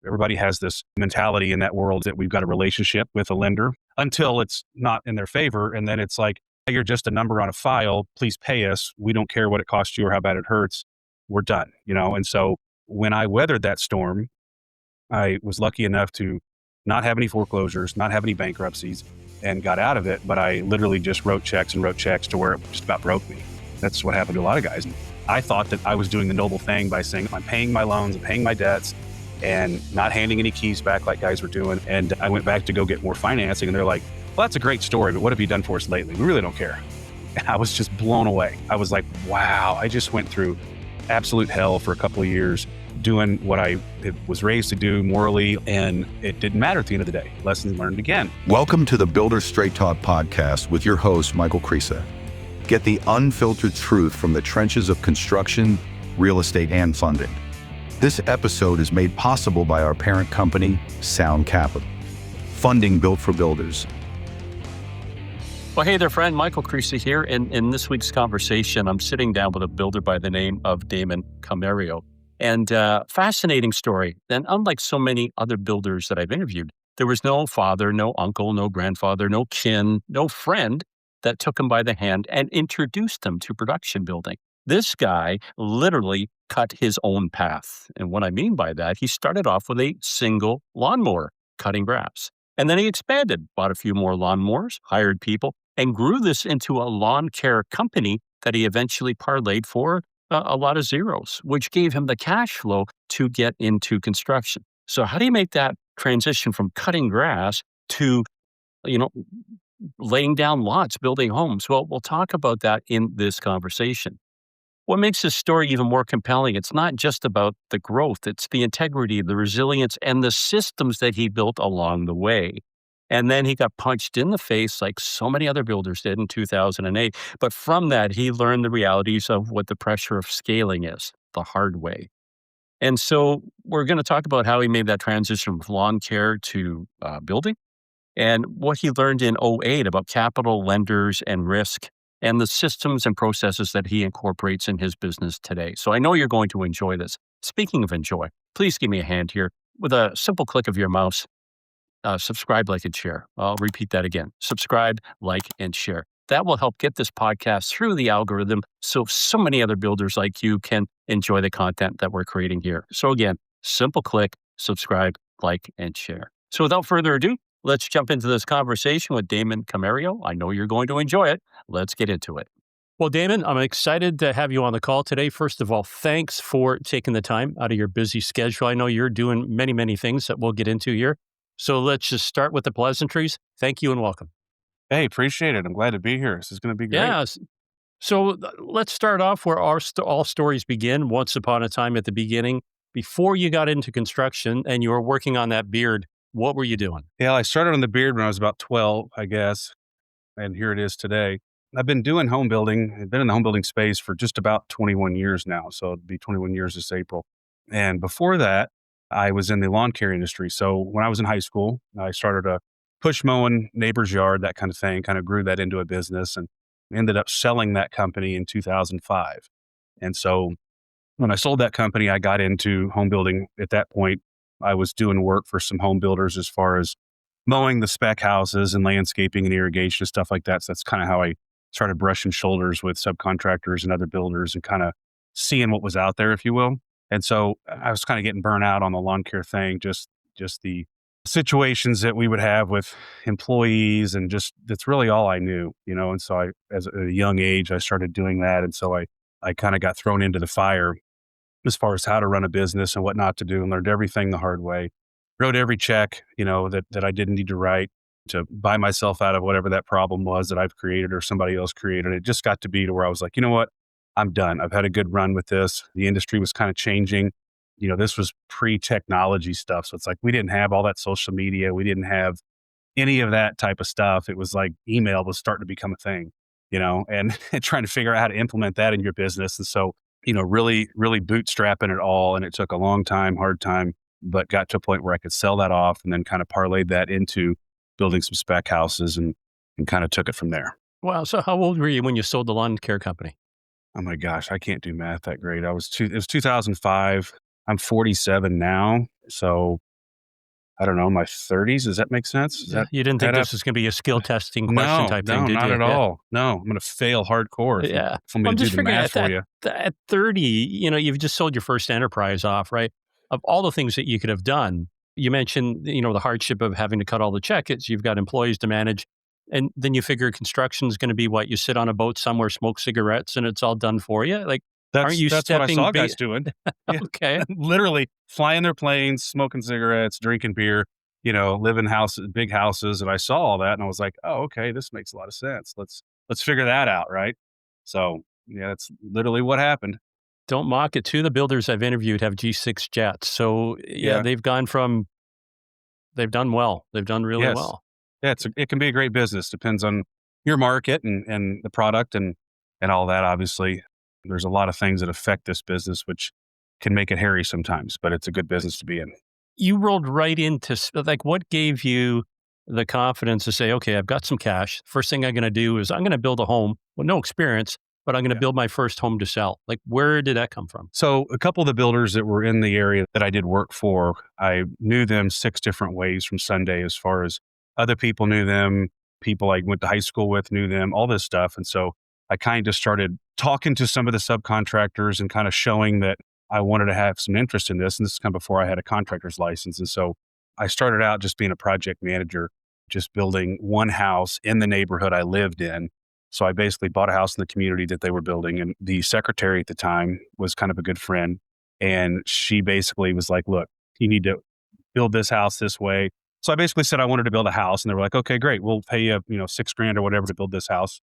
Everybody has this mentality in that world that we've got a relationship with a lender until it's not in their favor. And then it's like, "Hey, you're just a number on a file. Please pay us. We don't care what it costs you or how bad it hurts. We're done." And so when I weathered that storm, I was lucky enough to not have any foreclosures, not have any bankruptcies, and got out of it. But I literally just wrote checks to where it just about broke me. That's what happened to a lot of guys. I thought that I was doing the noble thing by saying, I'm paying my loans, I'm paying my debts, and not handing any keys back like guys were doing. And I went back to go get more financing, and they're like, "Well, that's a great story, but what have you done for us lately? We really don't care." And I was just blown away. I was like, wow, I just went through absolute hell for a couple of years doing what I was raised to do morally, and it didn't matter at the end of the day. Lessons learned again. Welcome to the Builder Straight Talk podcast with your host, Michael Creasa. Get the unfiltered truth from the trenches of construction, real estate, and funding. This episode is made possible by our parent company, Sound Capital, funding built for builders. Well, hey there, friend. Michael Creasa here. And in this week's conversation, I'm sitting down with a builder by the name of Damon Comerio. And fascinating story. And unlike so many other builders that I've interviewed, there was no father, no uncle, no grandfather, no kin, no friend that took him by the hand and introduced him to production building. This guy literally cut his own path. And what I mean by that, he started off with a single lawnmower cutting grass. And then he expanded, bought a few more lawnmowers, hired people, and grew this into a lawn care company that he eventually parlayed for a lot of zeros, which gave him the cash flow to get into construction. So how do you make that transition from cutting grass to, laying down lots, building homes? Well, we'll talk about that in this conversation. What makes this story even more compelling, it's not just about the growth, it's the integrity, the resilience, and the systems that he built along the way. And then he got punched in the face like so many other builders did in 2008. But from that, he learned the realities of what the pressure of scaling is, the hard way. And so we're going to talk about how he made that transition from lawn care to building, and what he learned in '08 about capital, lenders, and risk, and the systems and processes that he incorporates in his business today. So I know you're going to enjoy this. Speaking of enjoy, please give me a hand here with a simple click of your mouse. Subscribe, like, and share. I'll repeat that again. Subscribe, like, and share. That will help get this podcast through the algorithm so many other builders like you can enjoy the content that we're creating here. So again, simple click, subscribe, like, and share. So without further ado, let's jump into this conversation with Damon Comerio. I know you're going to enjoy it. Let's get into it. Well, Damon, I'm excited to have you on the call today. First of all, thanks for taking the time out of your busy schedule. I know you're doing many, many things that we'll get into here. So let's just start with the pleasantries. Thank you and welcome. Hey, appreciate it. I'm glad to be here. This is going to be great. Yeah. So let's start off where all stories begin. Once upon a time at the beginning, before you got into construction and you were working on that beard, what were you doing? Yeah, I started on the beard when I was about 12, I guess. And here it is today. I've been doing home building. I've been in the home building space for just about 21 years now. So it'll be 21 years this April. And before that, I was in the lawn care industry. So when I was in high school, I started a push mowing neighbor's yard, that kind of thing, kind of grew that into a business and ended up selling that company in 2005. And so when I sold that company, I got into home building. At that point, I was doing work for some home builders as far as mowing the spec houses and landscaping and irrigation and stuff like that. So that's kind of how I started brushing shoulders with subcontractors and other builders and kind of seeing what was out there, if you will. And so I was kind of getting burnt out on the lawn care thing, just the situations that we would have with employees, and just that's really all I knew, And so at a young age, I started doing that. And so I kind of got thrown into the fire as far as how to run a business and what not to do, and learned everything the hard way. Wrote every check, that I didn't need to write to buy myself out of whatever that problem was that I've created or somebody else created. It just got to be to where I was like, you know what? I'm done. I've had a good run with this. The industry was kind of changing. This was pre-technology stuff. So it's like, we didn't have all that social media. We didn't have any of that type of stuff. It was like email was starting to become a thing, and trying to figure out how to implement that in your business. And so, really, really bootstrapping it all. And it took a long time, hard time, but got to a point where I could sell that off and then kind of parlayed that into building some spec houses and kind of took it from there. Wow. So how old were you when you sold the lawn care company? Oh my gosh, I can't do math that great. It was 2005. I'm 47 now. So I don't know, my 30s. Does that make sense? Does Yeah, that you didn't think add up? this was going to be a skill testing question No, type thing, no, did not you? at Yeah. all. No, I'm gonna fail hardcore if you Yeah. want me Well, to I'm do just the figuring math for you. at 30, you've just sold your first enterprise off, right? Of all the things that you could have done, you mentioned, the hardship of having to cut all the check. You've got employees to manage. And then you figure construction is going to be what? You sit on a boat somewhere, smoke cigarettes, and it's all done for you. Like, aren't you That's what I stepping saw guys doing. Yeah, Okay. literally flying their planes, smoking cigarettes, drinking beer, live in houses, big houses, and I saw all that, and I was like, "Oh, okay, this makes a lot of sense. Let's figure that out, right?" So, yeah, that's literally what happened. Don't mock it. Two of the builders I've interviewed have G6 jets. So, yeah, Yeah. they've done well. They've done really Yes. well. Yeah, it can be a great business. Depends on your market and the product and all that, obviously. There's a lot of things that affect this business, which can make it hairy sometimes, but it's a good business to be in. You rolled right into like, what gave you the confidence to say, okay, I've got some cash. First thing I'm going to do is I'm going to build a home with no experience, but I'm going to Yeah. build my first home to sell. Like, where did that come from? So a couple of the builders that were in the area that I did work for, I knew them 6 different ways from Sunday as far as other people knew them, people I went to high school with knew them, all this stuff. And so I kind of started talking to some of the subcontractors and kind of showing that I wanted to have some interest in this. And this is kind of before I had a contractor's license. And so I started out just being a project manager, just building one house in the neighborhood I lived in. So I basically bought a house in the community that they were building. And the secretary at the time was kind of a good friend. And she basically was like, look, you need to build this house this way. So I basically said I wanted to build a house. And they were like, okay, great. We'll pay you, $6,000 or whatever to build this house.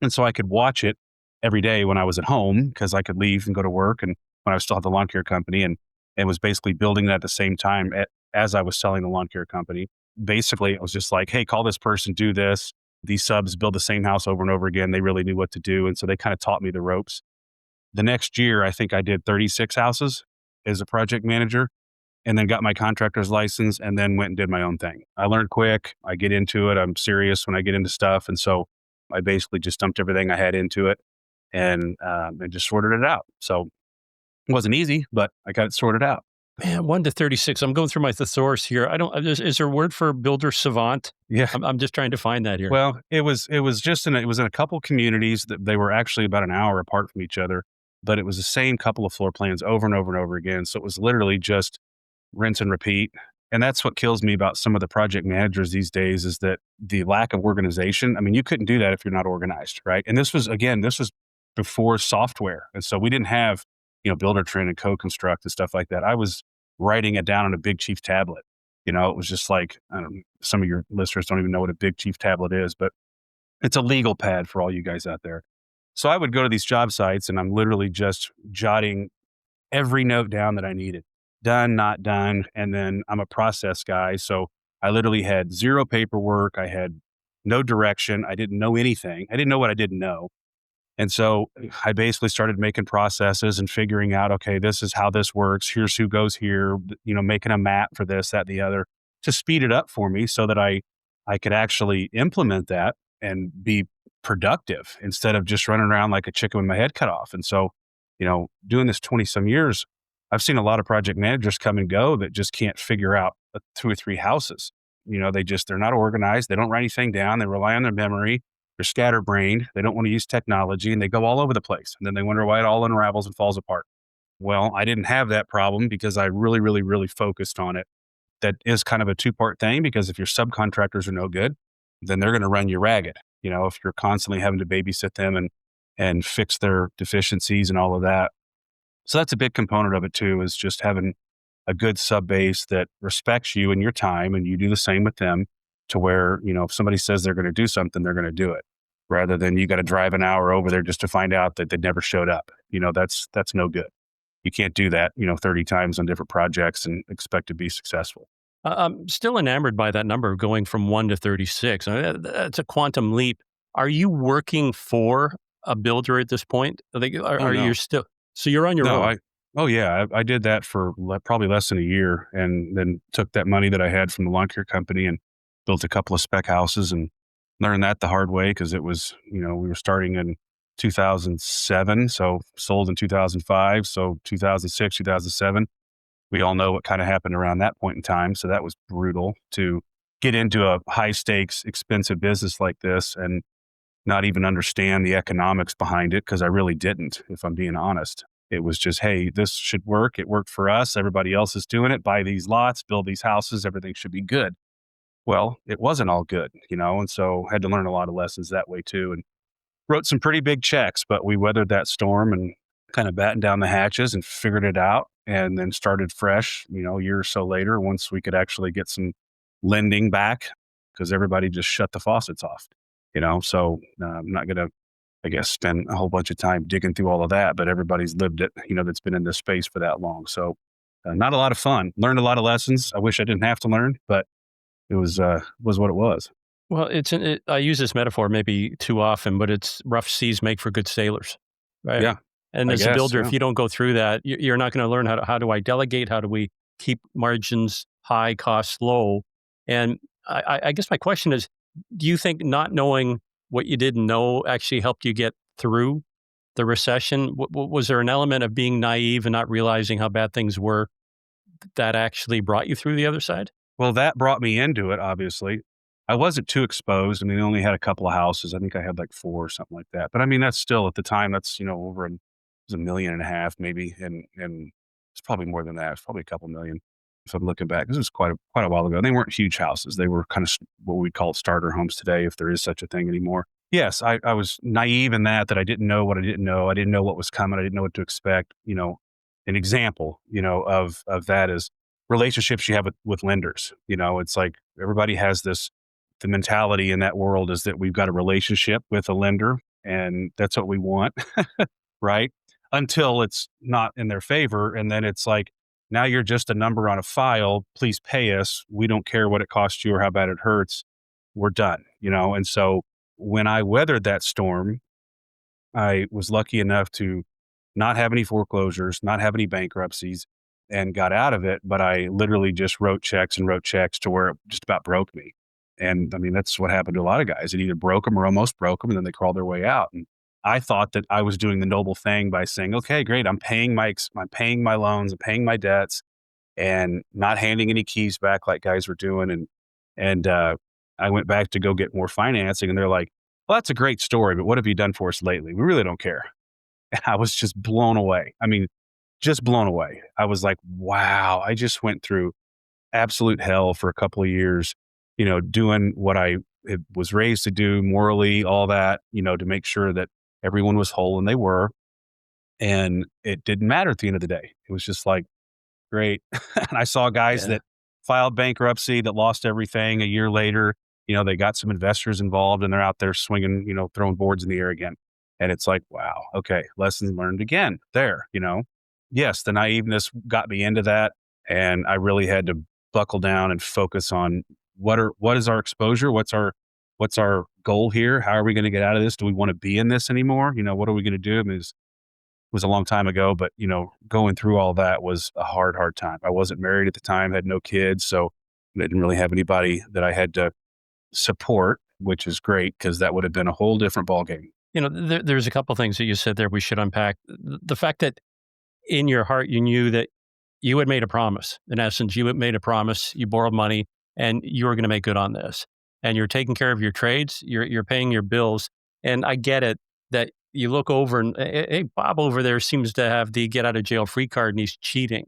And so I could watch it every day when I was at home because I could leave and go to work. And when I still had the lawn care company and was basically building it at the same time as I was selling the lawn care company. Basically, it was just like, hey, call this person, do this. These subs build the same house over and over again. They really knew what to do. And so they kind of taught me the ropes. The next year, I think I did 36 houses as a project manager and then got my contractor's license and then went and did my own thing. I learned quick. I get into it. I'm serious when I get into stuff. And so I basically just dumped everything I had into it and just sorted it out. So it wasn't easy, but I got it sorted out. Man, 1 to 36. I'm going through my thesaurus here. Is there a word for builder savant? Yeah. I'm just trying to find that here. Well, it was just it was in a couple communities that they were actually about an hour apart from each other, but it was the same couple of floor plans over and over and over again. So it was literally just rinse and repeat. And that's what kills me about some of the project managers these days is that the lack of organization. I mean, you couldn't do that if you're not organized, right? And this was before software. And so we didn't have, Builder Trend and Co-Construct and stuff like that. I was writing it down on a Big Chief tablet. It was just like, I don't know, some of your listeners don't even know what a Big Chief tablet is, but it's a legal pad for all you guys out there. So I would go to these job sites and I'm literally just jotting every note down that I needed. Done, not done. And then I'm a process guy. So I literally had zero paperwork. I had no direction. I didn't know anything. I didn't know what I didn't know. And so I basically started making processes and figuring out, okay, this is how this works. Here's who goes here, making a map for this, that, the other to speed it up for me so that I could actually implement that and be productive instead of just running around like a chicken with my head cut off. And so, doing this 20 some years, I've seen a lot of project managers come and go that just can't figure out 2 or 3 houses. They're not organized. They don't write anything down. They rely on their memory. They're scatterbrained. They don't want to use technology and they go all over the place. And then they wonder why it all unravels and falls apart. Well, I didn't have that problem because I really, really, really focused on it. That is kind of a 2-part thing because if your subcontractors are no good, then they're going to run you ragged. If you're constantly having to babysit them and fix their deficiencies and all of that. So that's a big component of it too, is just having a good sub base that respects you and your time and you do the same with them to where, if somebody says they're going to do something, they're going to do it rather than you got to drive an hour over there just to find out that they never showed up. That's no good. You can't do that, 30 times on different projects and expect to be successful. I'm still enamored by that number going from 1 to 36. I mean, that's a quantum leap. Are you working for a builder at this point? Are No. you still, so you're on your No, own? I did that for probably less than a year and then took that money that I had from the lawn care company and built a couple of spec houses and learned that the hard way because it was, we were starting in 2007, so sold in 2005, so 2006, 2007 we all know what kind of happened around that point in time. So that was brutal to get into a high stakes, expensive business like this and not even understand the economics behind it, because I really didn't, if I'm being honest. It was just, hey, this should work. It worked for us. Everybody else is doing it. Buy these lots, build these houses. Everything should be good. Well, it wasn't all good, and so had to learn a lot of lessons that way too. And wrote some pretty big checks, but we weathered that storm and kind of battened down the hatches and figured it out, and then started fresh, a year or so later, once we could actually get some lending back, because everybody just shut the faucets off, So I'm not going to, I guess, spend a whole bunch of time digging through all of that, but everybody's lived it, that's been in this space for that long. So not a lot of fun. Learned a lot of lessons. I wish I didn't have to learn, but it was what it was. Well, I use this metaphor maybe too often, but it's rough seas make for good sailors, right? Yeah, And I as a guess. builder, Yeah. if you don't go through that, you're not going to learn how do I delegate? How do we keep margins high, costs low? And I guess my question is, do you think not knowing what you didn't know actually helped you get through the recession? Was there an element of being naive and not realizing how bad things were that actually brought you through the other side? Well, that brought me into it, obviously. I wasn't too exposed. I mean, I only had a couple of houses. I think I had like 4 or something like that. But I mean, that's still at the time, that's, over it was 1.5 million maybe. And it's probably more than that. It's probably a couple million if I'm looking back. This was quite a while ago. They weren't huge houses. They were kind of what we call starter homes today, if there is such a thing anymore. Yes, I was naive in that I didn't know what I didn't know. I didn't know what was coming. I didn't know what to expect. An example, of that is relationships you have with lenders. It's like everybody has the mentality in that world is that we've got a relationship with a lender and that's what we want, right? Until it's not in their favor. And then it's like, now you're just a number on a file. Please pay us. We don't care what it costs you or how bad it hurts. We're done. And so when I weathered that storm, I was lucky enough to not have any foreclosures, not have any bankruptcies, and got out of it. But I literally just wrote checks and wrote checks to where it just about broke me. And I mean, that's what happened to a lot of guys. It either broke them or almost broke them, and then they crawled their way out. And I thought that I was doing the noble thing by saying, "Okay, great, I'm paying my loans, I'm paying my debts, and not handing any keys back like guys were doing." And I went back to go get more financing, and they're like, "Well, that's a great story, but what have you done for us lately? We really don't care." And I was just blown away. I mean, just blown away. I was like, wow, I just went through absolute hell for a couple of years, doing what was raised to do morally, all that, to make sure that everyone was whole, and they were. And it didn't matter at the end of the day. It was just like, great. And I saw guys Yeah. that filed bankruptcy that lost everything a year later. They got some investors involved and they're out there swinging, throwing boards in the air again. And it's like, wow, okay, lessons learned again there. Yes, the naiveness got me into that. And I really had to buckle down and focus on what is our exposure? What's our goal here? How are we going to get out of this? Do we want to be in this anymore? What are we going to do? I mean, was a long time ago, but going through all that was a hard, hard time. I wasn't married at the time, had no kids, so I didn't really have anybody that I had to support, which is great because that would have been a whole different ballgame. There's a couple things that you said there we should unpack. The fact that in your heart you knew that you had made a promise. In essence, you had made a promise. You borrowed money, and you were going to make good on this. And you're taking care of your trades. You're paying your bills. And I get it that you look over and hey, Bob over there seems to have the get out of jail free card, and he's cheating.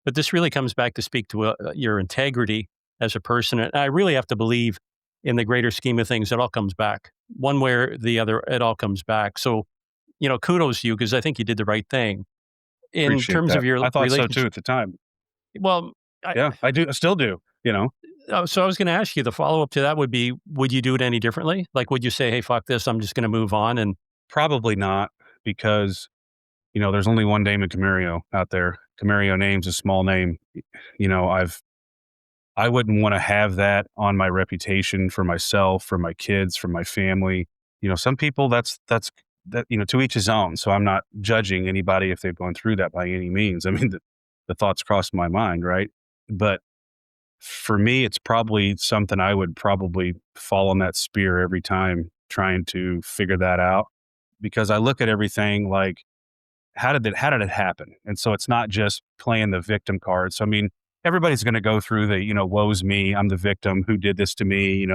But this really comes back to speak to your integrity as a person. And I really have to believe in the greater scheme of things, it all comes back one way or the other. It all comes back. So, kudos to you because I think you did the right thing in Appreciate terms of that. your I thought so too relationship. at the time. Well, I, Yeah, I do. I still do. so I was going to ask you, the follow up to that would be, would you do it any differently? Like, would you say, hey, fuck this, I'm just going to move on? And Probably not, because, there's only one Damon Comerio out there. Comerio name's a small name. You know, I wouldn't want to have that on my reputation for myself, for my kids, for my family. Some people that's that, to each his own. So I'm not judging anybody if they've gone through that by any means. I mean, the thoughts crossed my mind, right? But for me, it's probably something I would probably fall on that spear every time trying to figure that out, because I look at everything like, how did it happen? And so it's not just playing the victim card. So I mean, everybody's going to go through the, woe's me, I'm the victim, who did this to me,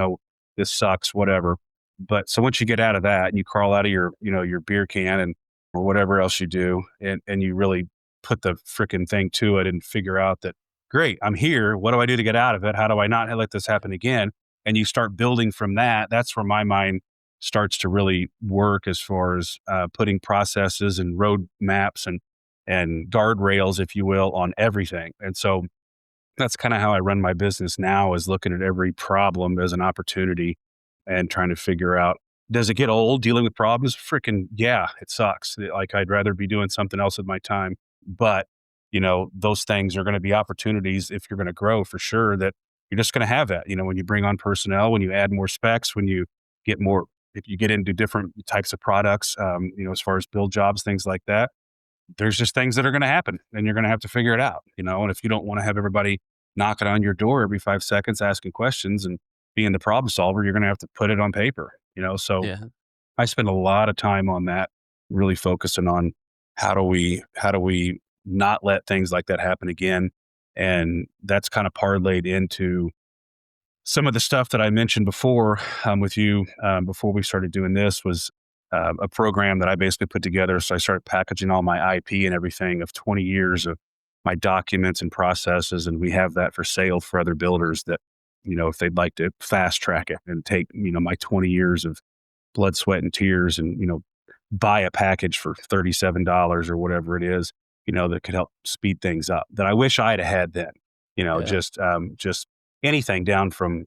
this sucks, whatever. But so once you get out of that and you crawl out of your, your beer can and or whatever else you do, and you really put the freaking thing to it and figure out that, great, I'm here. What do I do to get out of it? How do I not let this happen again? And you start building from that. That's where my mind starts to really work as far as putting processes and road maps and guardrails, if you will, on everything. And so that's kind of how I run my business now, is looking at every problem as an opportunity and trying to figure out, does it get old dealing with problems? Freaking yeah, it sucks. Like, I'd rather be doing something else with my time. But, those things are going to be opportunities if you're going to grow, for sure, that you're just going to have that, when you bring on personnel, when you add more specs, when you get more, if you get into different types of products, as far as build jobs, things like that, there's just things that are going to happen and you're going to have to figure it out, and if you don't want to have everybody knocking on your door every 5 seconds, asking questions and being the problem solver, you're going to have to put it on paper, so Yeah. I spend a lot of time on that, really focusing on how do we not let things like that happen again. And that's kind of parlayed into some of the stuff that I mentioned before with you before we started doing this was a program that I basically put together. So I started packaging all my IP and everything of 20 years of my documents and processes. And we have that for sale for other builders that, if they'd like to fast track it and take, my 20 years of blood, sweat, and tears and, buy a package for $37 or whatever it is, that could help speed things up, that I wish I'd had then, Yeah. just anything down from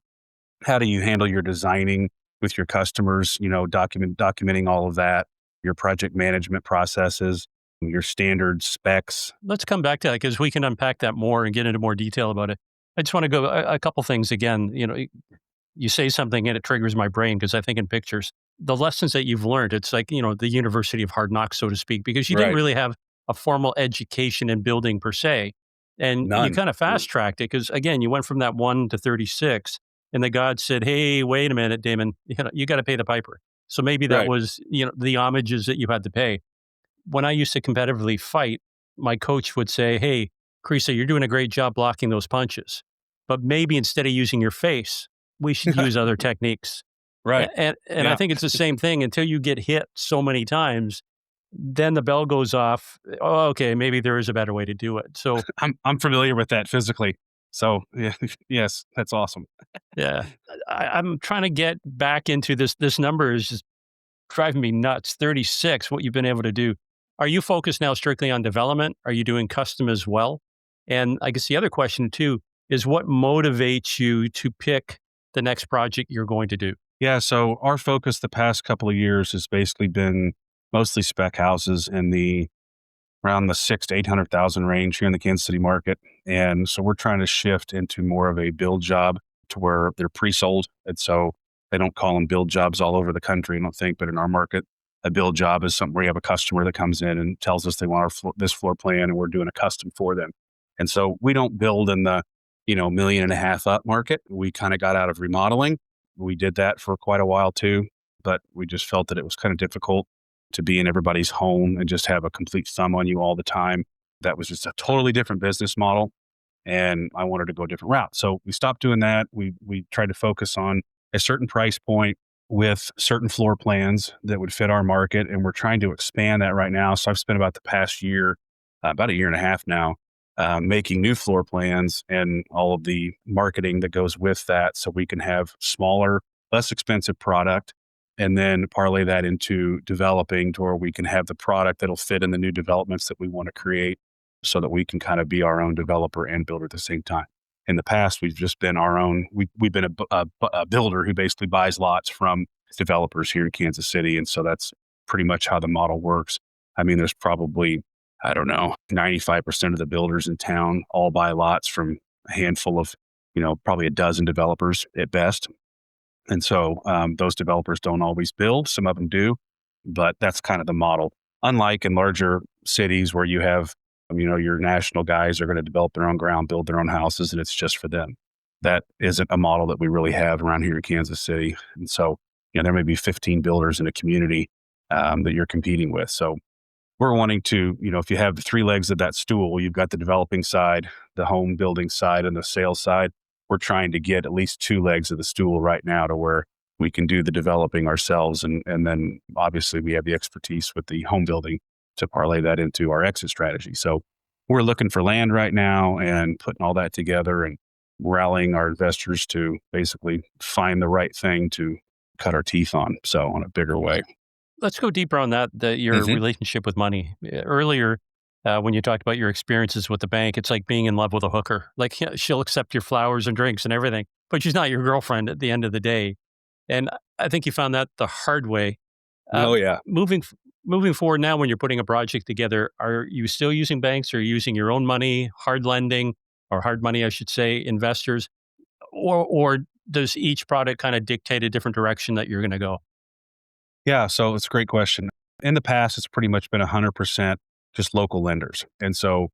how do you handle your designing with your customers, documenting all of that, your project management processes, your standard specs. Let's come back to that because we can unpack that more and get into more detail about it. I just want to go a couple things again. You say something and it triggers my brain because I think in pictures. The lessons that you've learned, it's like, the University of Hard Knocks, so to speak, because you didn't Right. really have a formal education in building per se. And you None. kind of fast tracked it because, again, you went from that 1 to 36 and the God said, hey, wait a minute, Damon, you got to pay the piper. So maybe that Right. was, the homages that you had to pay. When I used to competitively fight, my coach would say, hey, Creasa, you're doing a great job blocking those punches, but maybe instead of using your face, we should use other techniques. Right. And I Yeah. think it's the same thing until you get hit so many times, then the bell goes off. Oh, okay, maybe there is a better way to do it. So I'm familiar with that physically. So yeah, yes, that's awesome. yeah, I'm trying to get back into this. This number is just driving me nuts. 36, what you've been able to do. Are you focused now strictly on development? Are you doing custom as well? And I guess the other question too is what motivates you to pick the next project you're going to do? Yeah. So our focus the past couple of years has basically been mostly spec houses in the around the 6 to 800,000 range here in the Kansas City market. And so we're trying to shift into more of a build job to where they're pre-sold. And so they don't call them build jobs all over the country, I don't think, but in our market, a build job is something where you have a customer that comes in and tells us they want this floor plan and we're doing a custom for them. And so we don't build in the, $1.5 million up market. We kind of got out of remodeling. We did that for quite a while too, but we just felt that it was kind of difficult to be in everybody's home and just have a complete thumb on you all the time. That was just a totally different business model. And I wanted to go a different route. So we stopped doing that. We tried to focus on a certain price point with certain floor plans that would fit our market. And we're trying to expand that right now. So I've spent about the past year, about a year and a half now, making new floor plans and all of the marketing that goes with that. So we can have smaller, less expensive product and then parlay that into developing to where we can have the product that'll fit in the new developments that we want to create so that we can kind of be our own developer and builder at the same time. In the past, we've just been our own, we've been a builder who basically buys lots from developers here in Kansas City. And so that's pretty much how the model works. I mean, there's probably, 95% of the builders in town all buy lots from a handful of, probably a dozen developers at best. And so those developers don't always build. Some of them do, but that's kind of the model. Unlike in larger cities where you have, your national guys are going to develop their own ground, build their own houses, and it's just for them. That isn't a model that we really have around here in Kansas City. And so, there may be 15 builders in a community that you're competing with. So we're wanting to, if you have the three legs of that stool, you've got the developing side, the home building side, and the sales side. We're trying to get at least two legs of the stool right now to where we can do the developing ourselves. And then obviously we have the expertise with the home building to parlay that into our exit strategy. So we're looking for land right now and putting all that together and rallying our investors to basically find the right thing to cut our teeth on. So on a bigger way. Let's go deeper on that, your Hmm. relationship with money. Earlier, when you talked about your experiences with the bank, it's like being in love with a hooker. Like, yeah, she'll accept your flowers and drinks and everything, but she's not your girlfriend at the end of the day. And I think you found that the hard way. Uh, Oh yeah. moving moving forward now, when you're putting a project together, are you still using banks, or are you using your own money, hard lending, or hard money, I should say, investors, or does each product kind of dictate a different direction that you're going to go? Yeah. So it's a great question. In the past, it's pretty much been 100% just local lenders. And so,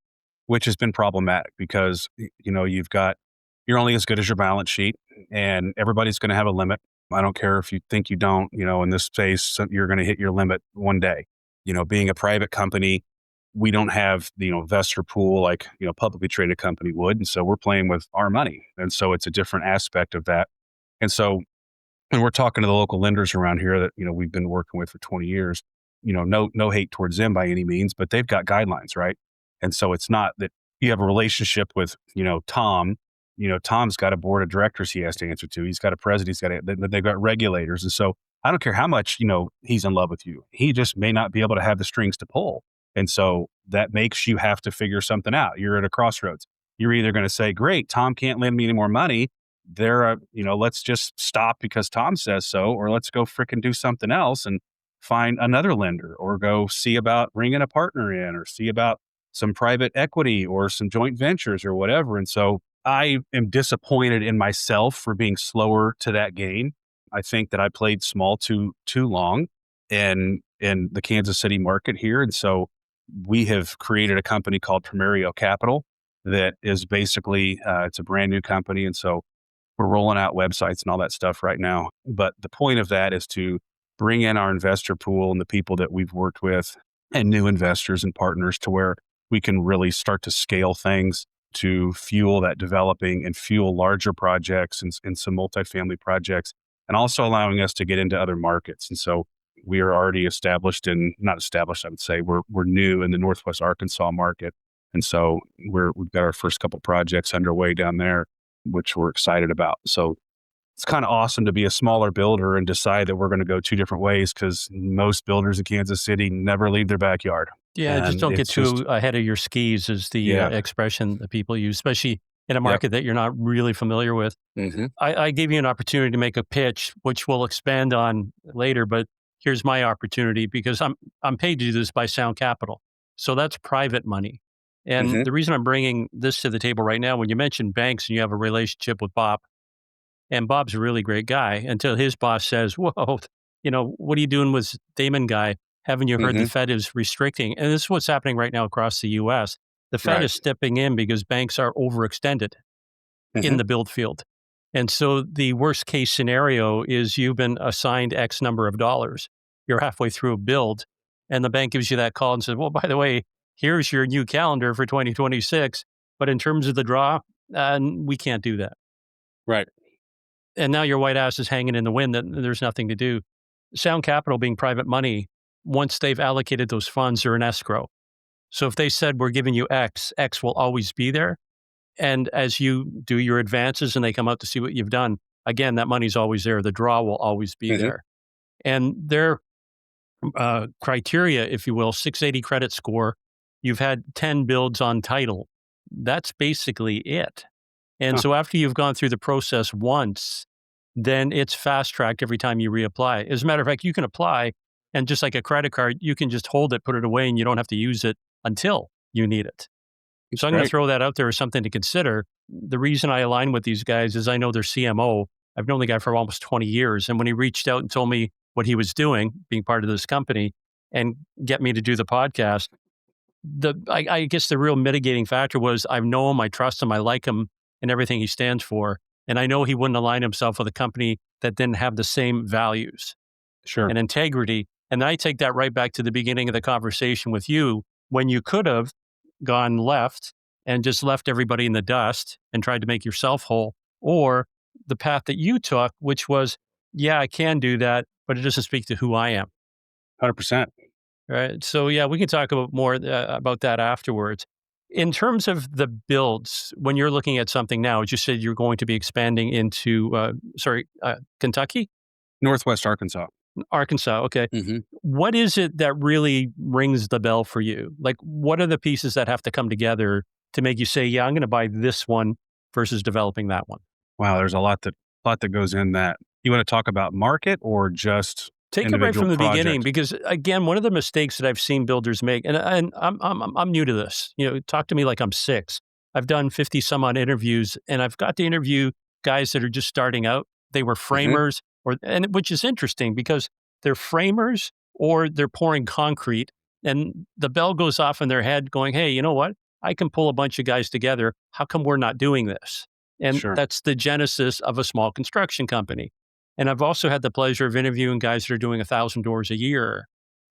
which has been problematic because, you're only as good as your balance sheet and everybody's going to have a limit. I don't care if you think you don't, in this space, you're going to hit your limit one day. Being a private company, we don't have the investor pool like, publicly traded company would. And so we're playing with our money. And so it's a different aspect of that. And so and we're talking to the local lenders around here that, we've been working with for 20 years, no hate towards them by any means, but they've got guidelines, right? And so it's not that you have a relationship with, Tom, Tom's got a board of directors he has to answer to. He's got a president, they've got regulators. And so I don't care how much, he's in love with you. He just may not be able to have the strings to pull. And so that makes you have to figure something out. You're at a crossroads. You're either going to say, great, Tom can't lend me any more money, let's just stop because Tom says so, or let's go fricking do something else and find another lender, or go see about bringing a partner in, or see about some private equity or some joint ventures or whatever. And so I am disappointed in myself for being slower to that game. I think that I played small too long in the Kansas City market here. And so we have created a company called Comerio Capital that is basically, it's a brand new company. And so we're rolling out websites and all that stuff right now. But the point of that is to bring in our investor pool and the people that we've worked with and new investors and partners to where we can really start to scale things to fuel that developing and fuel larger projects and some multifamily projects, and also allowing us to get into other markets. And so we are already not established, I would say. We're new in the Northwest Arkansas market. And so we've got our first couple projects underway down there, which we're excited about. So it's kind of awesome to be a smaller builder and decide that we're going to go two different ways, because most builders in Kansas City never leave their backyard. Yeah, just And don't get it's just, too ahead of your skis is the yeah, expression that people use, especially in a yep. market that you're not really familiar with. Hmm. I gave you an opportunity to make a pitch, which we'll expand on later, but here's my opportunity because I'm paid to do this by Sound Capital. So that's private money. And Hmm. the reason I'm bringing this to the table right now, when you mentioned banks and you have a relationship with Bob, and Bob's a really great guy until his boss says, whoa, what are you doing with Damon guy? Haven't you heard the Hmm. Fed is restricting? And this is what's happening right now across the US. The Fed Right. is stepping in because banks are overextended in Hmm. the build field. And so the worst case scenario is you've been assigned X number of dollars. You're halfway through a build, and the bank gives you that call and says, well, by the way, here's your new calendar for 2026. But in terms of the draw, we can't do that. Right. And now your white ass is hanging in the wind that there's nothing to do. Sound Capital being private money, once they've allocated those funds, they're in escrow. So if they said, we're giving you X, X will always be there. And as you do your advances and they come out to see what you've done, again, that money's always there. The draw will always be Hmm. there. And their criteria, if you will, 680 credit score, you've had 10 builds on title. That's basically it. And Huh. so after you've gone through the process once, then it's fast tracked every time you reapply. As a matter of fact, you can apply and just like a credit card, you can just hold it, put it away, and you don't have to use it until you need it. It's So I'm going to great. throw that out there as something to consider. The reason I align with these guys is I know their CMO. I've known the guy for almost 20 years. And when he reached out and told me what he was doing, being part of this company, and get me to do the podcast, I guess the real mitigating factor was I know him, I trust him, I like him and everything he stands for. And I know he wouldn't align himself with a company that didn't have the same values Sure. and integrity And I take that right back to the beginning of the conversation with you when you could have gone left and just left everybody in the dust and tried to make yourself whole, or the path that you took, which was, yeah, I can do that, but it doesn't speak to who I am. 100%. Right. So, yeah, we can talk about more about that afterwards. In terms of the builds, when you're looking at something now, as you said, you're going to be expanding into, Kentucky, Northwest Arkansas. Arkansas. Okay. Hmm. What is it that really rings the bell for you? Like, what are the pieces that have to come together to make you say, yeah, I'm going to buy this one versus developing that one? Wow, there's a lot that goes in that. You want to talk about market or just Take it right individual from the beginning, project? because again, one of the mistakes that I've seen builders make, and I'm new to this. Talk to me like I'm six. I've done 50 some odd interviews, and I've got to interview guys that are just starting out. They were Hmm. framers, which is interesting because they're framers or they're pouring concrete, and the bell goes off in their head, going, "Hey, you know what? I can pull a bunch of guys together. How come we're not doing this?" And Sure. that's the genesis of a small construction company. And I've also had the pleasure of interviewing guys that are doing 1,000 doors a year.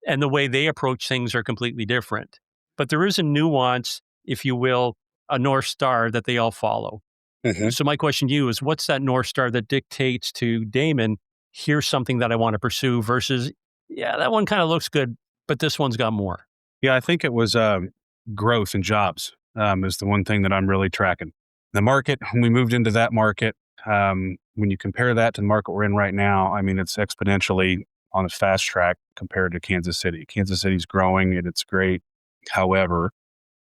And the way they approach things are completely different. But there is a nuance, if you will, a North Star that they all follow. Hmm. So my question to you is, what's that North Star that dictates to Damon, here's something that I want to pursue versus, yeah, that one kind of looks good, but this one's got more. Yeah, I think it was growth and jobs is the one thing that I'm really tracking. The market, when we moved into that market, when you compare that to the market we're in right now, I mean, it's exponentially on a fast track compared to Kansas City. Kansas City's growing and it's great. However,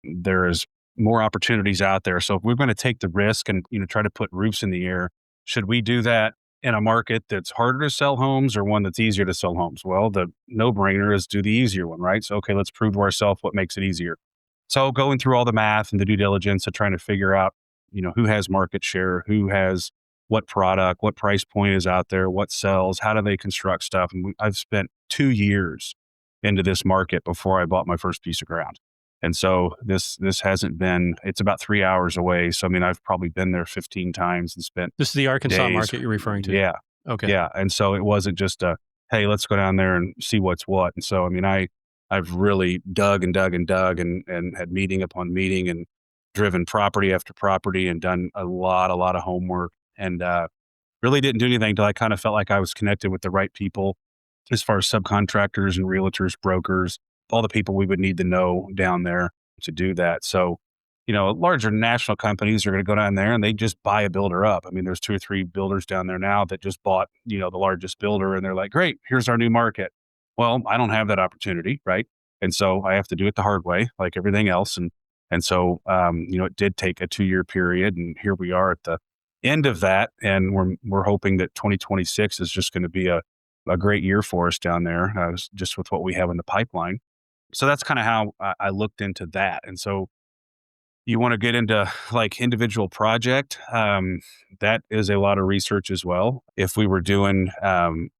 there is more opportunities out there. So if we're going to take the risk and try to put roofs in the air, should we do that in a market that's harder to sell homes or one that's easier to sell homes? Well, the no-brainer is do the easier one, right? So okay, let's prove to ourselves what makes it easier. So going through all the math and the due diligence of trying to figure out, who has market share, who has what product, what price point is out there, what sells, how do they construct stuff. And I've spent 2 years into this market before I bought my first piece of ground. And so this hasn't been, it's about 3 hours away. So I mean, I've probably been there 15 times and spent This is the Arkansas days. market you're referring to. Yeah. Okay. Yeah. And so it wasn't just a, hey, let's go down there and see what's what. And so I mean, I've really dug and dug and dug and had meeting upon meeting and driven property after property and done a lot of homework and really didn't do anything until I kind of felt like I was connected with the right people as far as subcontractors and realtors, brokers, all the people we would need to know down there to do that. So, larger national companies are going to go down there and they just buy a builder up. I mean, there's 2 or 3 builders down there now that just bought, the largest builder and they're like, great, here's our new market. Well, I don't have that opportunity, right? And so I have to do it the hard way, like everything else. And so, it did take a 2-year period, and here we are at the end of that, and we're hoping that 2026 is just going to be a great year for us down there, just with what we have in the pipeline. So that's kind of how I looked into that. And so you want to get into like individual project, that is a lot of research as well. If we were doing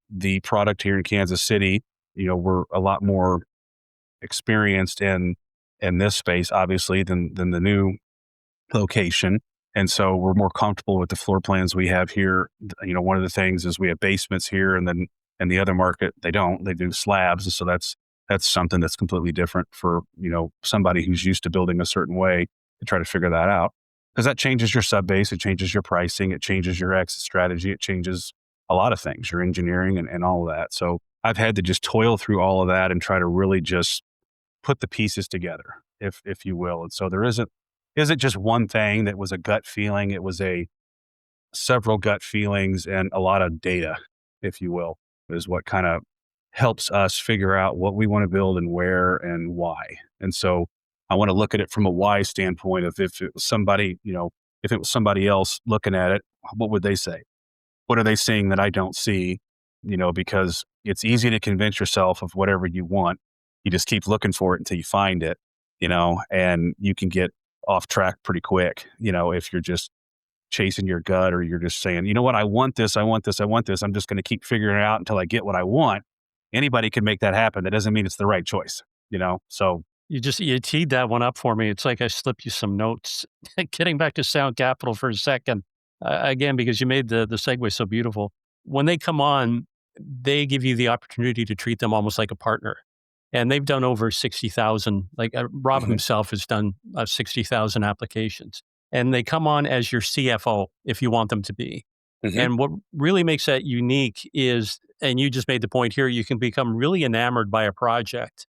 the product here in Kansas City, we're a lot more experienced in this space, obviously, than the new location. And so we're more comfortable with the floor plans we have here. One of the things is we have basements here, and then in the other market they don't. They do slabs, and so that's something that's completely different for somebody who's used to building a certain way to try to figure that out, because that changes your sub base, it changes your pricing, it changes your exit strategy, it changes a lot of things, your engineering and all of that. So I've had to just toil through all of that and try to really just put the pieces together, if you will. And so there isn't just one thing that was a gut feeling. It was a several gut feelings and a lot of data, if you will, is what kind of helps us figure out what we want to build and where and why. And so I want to look at it from a why standpoint of if it was somebody, if it was somebody else looking at it, what would they say? What are they seeing that I don't see? Because it's easy to convince yourself of whatever you want. You just keep looking for it until you find it, and you can get off track pretty quick, if you're just chasing your gut or you're just saying, you know what, I want this, I want this, I want this. I'm just going to keep figuring it out until I get what I want. Anybody can make that happen. That doesn't mean it's the right choice, So You teed that one up for me. It's like I slipped you some notes. Getting back to Sound Capital for a second, again, because you made the segue so beautiful. When they come on, they give you the opportunity to treat them almost like a partner. And they've done over 60,000, like Rob Hmm. himself has done 60,000 applications. And they come on as your CFO if you want them to be. Hmm. And what really makes that unique is, and you just made the point here, you can become really enamored by a project.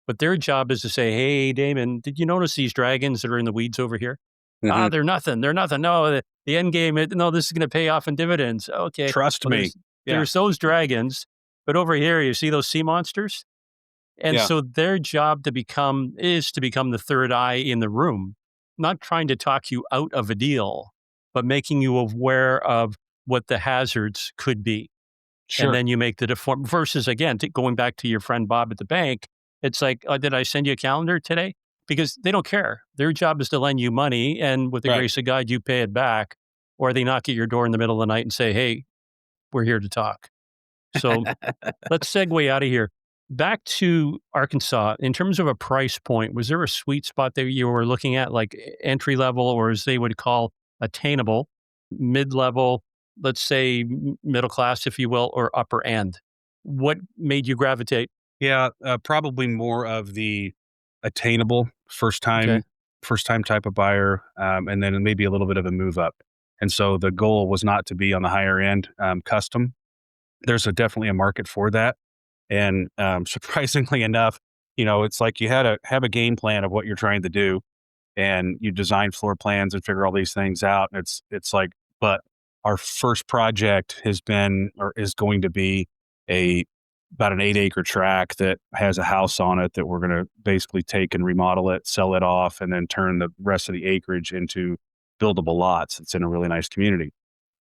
But their job is to say, hey, Damon, did you notice these dragons that are in the weeds over here? Hmm. Ah, they're nothing. They're nothing. No, the end game, no, this is going to pay off in dividends. Okay. Trust Well, me. Yeah. there's those dragons. But over here, you see those sea monsters? And Yeah. so their job is to become the third eye in the room, not trying to talk you out of a deal, but making you aware of what the hazards could be. And Sure. then you make the deform versus again, going back to your friend Bob at the bank. It's like, did I send you a calendar today? Because they don't care. Their job is to lend you money. And with the Right. grace of God, you pay it back. Or they knock at your door in the middle of the night and say, hey, we're here to talk. So let's segue out of here. Back to Arkansas, in terms of a price point, was there a sweet spot that you were looking at, like entry level, or as they would call attainable, mid level, let's say middle class, if you will, or upper end? What made you gravitate? Yeah, probably more of the attainable Okay. first time type of buyer, and then maybe a little bit of a move up. And so the goal was not to be on the higher end custom. There's definitely a market for that, and surprisingly enough, it's like you had to have a game plan of what you're trying to do, and you design floor plans and figure all these things out. And it's like, but our first project has been or is going to be a about an 8 acre tract that has a house on it that we're going to basically take and remodel it, sell it off, and then turn the rest of the acreage into buildable lots. It's in a really nice community.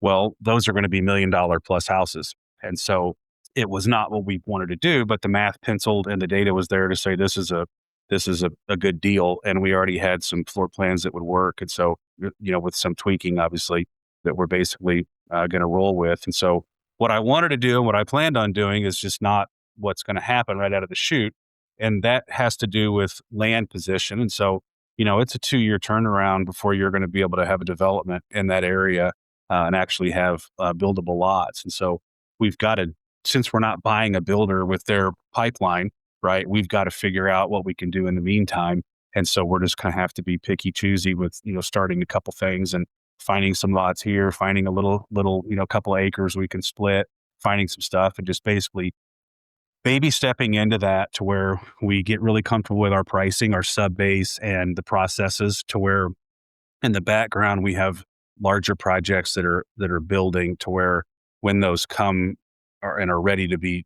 Well, those are going to be $1 million plus houses. And so it was not what we wanted to do, but the math penciled and the data was there to say this is a good deal. And we already had some floor plans that would work. And so, with some tweaking, obviously, that we're basically going to roll with. And so what I wanted to do and what I planned on doing is just not what's going to happen right out of the chute. And that has to do with land position. And so, it's a 2 year turnaround before you're going to be able to have a development in that area and actually have buildable lots. And so we've got to, since we're not buying a builder with their pipeline, right, we've got to figure out what we can do in the meantime. And so we're just going to have to be picky choosy with, starting a couple things and finding some lots here, finding a little, couple of acres we can split, finding some stuff and just basically baby stepping into that to where we get really comfortable with our pricing, our sub base and the processes to where in the background we have larger projects that are building to where when those come and are ready to be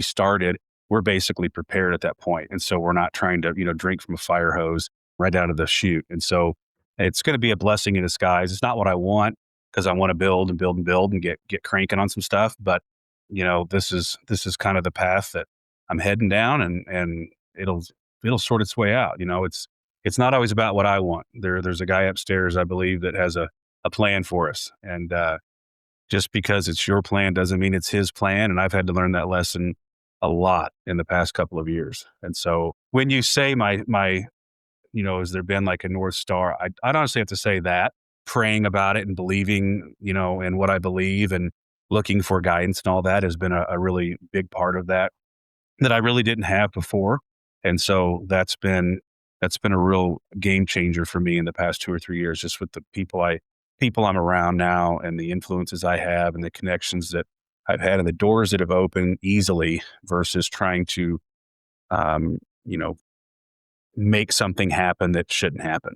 started, we're basically prepared at that point. And so we're not trying to, drink from a fire hose right out of the chute. And so it's going to be a blessing in disguise. It's not what I want because I want to build and build and build and get cranking on some stuff. But, this is kind of the path that I'm heading down and it'll sort its way out. It's not always about what I want. There's a guy upstairs, I believe, that has a plan for us. And, just because it's your plan doesn't mean it's his plan. And I've had to learn that lesson a lot in the past couple of years. And so when you say has there been like a North Star? I'd honestly have to say that praying about it and believing, in what I believe and looking for guidance and all that has been a really big part of that I really didn't have before. And so that's been a real game changer for me in the past 2 or 3 years, just with the people I'm around now and the influences I have and the connections that I've had and the doors that have opened easily versus trying to, um, you know, make something happen that shouldn't happen.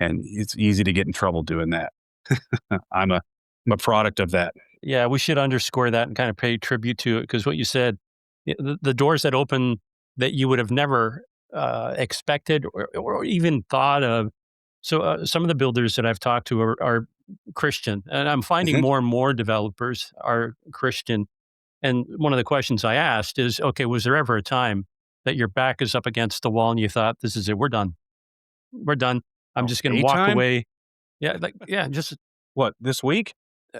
And it's easy to get in trouble doing that. I'm a product of that. Yeah, we should underscore that and kind of pay tribute to it because what you said, the doors that open that you would have never expected or even thought of. So some of the builders that I've talked to are Christian, and I'm finding Mhm. more and more developers are Christian. And one of the questions I asked is, okay, was there ever a time that your back is up against the wall and you thought, this is it, we're done, we're done. I'm Oh, just going to a walk time? away. Yeah, like yeah, just What, this week?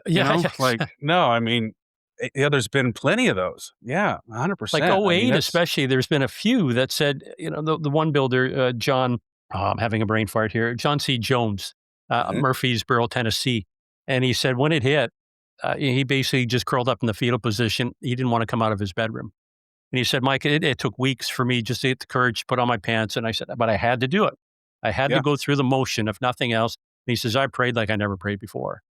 yeah, Like, no, I mean, yeah, there's been plenty of those. Yeah, like 100%. I mean, '08 that's, especially, there's been a few that said, the one builder, John, I'm having a brain fart here, John C. Jones, Mhm. Murfreesboro, Tennessee. And he said when it hit, he basically just curled up in the fetal position. He didn't want to come out of his bedroom. And he said, Mike, it took weeks for me just to get the courage to put on my pants. And I said, but I had to do it. I had to Yeah. go through the motion, if nothing else. And he says, I prayed like I never prayed before.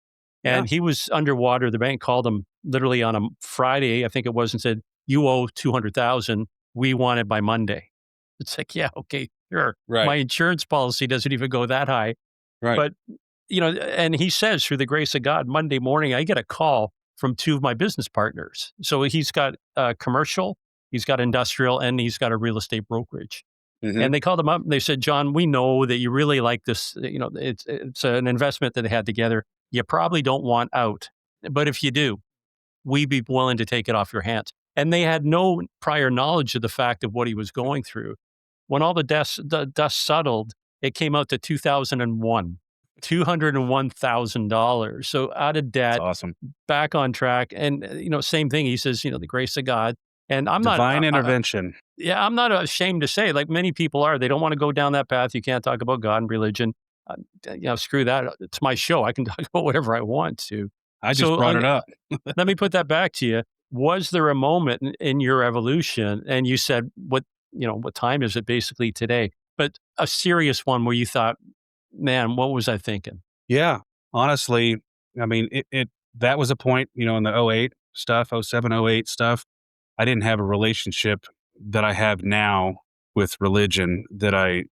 Yeah. And he was underwater. The bank called him literally on a Friday, I think it was, and said, you owe 200,000. We want it by Monday. It's like, yeah, okay, sure. Right. My insurance policy doesn't even go that high. Right. But, and he says, through the grace of God, Monday morning, I get a call from two of my business partners. So he's got commercial, he's got industrial, and he's got a real estate brokerage. Mhm. And they called him up and they said, John, we know that you really like this. It's an investment that they had together. You probably don't want out. But if you do, we'd be willing to take it off your hands. And they had no prior knowledge of the fact of what he was going through. When all the dust settled, it came out to 2001, $201,000. So out of debt, That's awesome. back on track. And, same thing. He says, the grace of God. And I'm Divine not, intervention. yeah, I'm not ashamed to say, like many people are, they don't want to go down that path. You can't talk about God and religion. Screw that. It's my show. I can talk about whatever I want to. I just So brought it up. let me put that back to you. Was there a moment in your evolution, and you said, what time is it basically today? But a serious one where you thought, man, what was I thinking? Yeah. Honestly, I mean, that was a point, in the '08 stuff, '07, '08 stuff. I didn't have a relationship that I have now with religion that I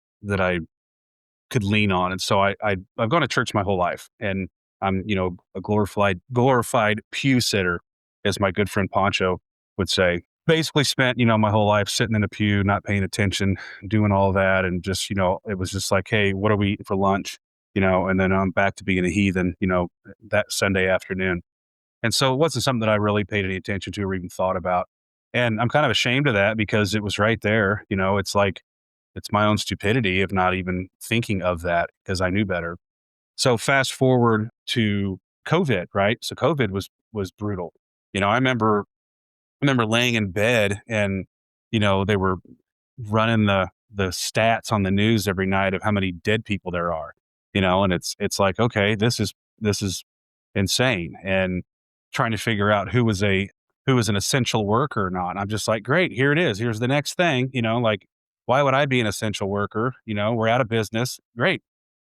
could lean on. And so I've gone to church my whole life, and I'm, a glorified pew sitter, as my good friend Poncho would say. Basically spent, my whole life sitting in a pew, not paying attention, doing all that. And just, it was just like, hey, what are we eating for lunch? And then I'm back to being a heathen, that Sunday afternoon. And so it wasn't something that I really paid any attention to or even thought about. And I'm kind of ashamed of that because it was right there. It's like, it's my own stupidity of not even thinking of that because I knew better. So fast forward to COVID, right? So COVID was brutal. I remember laying in bed and, they were running the stats on the news every night of how many dead people there are, and it's like, okay, this is insane. And trying to figure out who was an essential worker or not. And I'm just like, great, here it is. Here's the next thing, like, why would I be an essential worker? We're out of business. Great.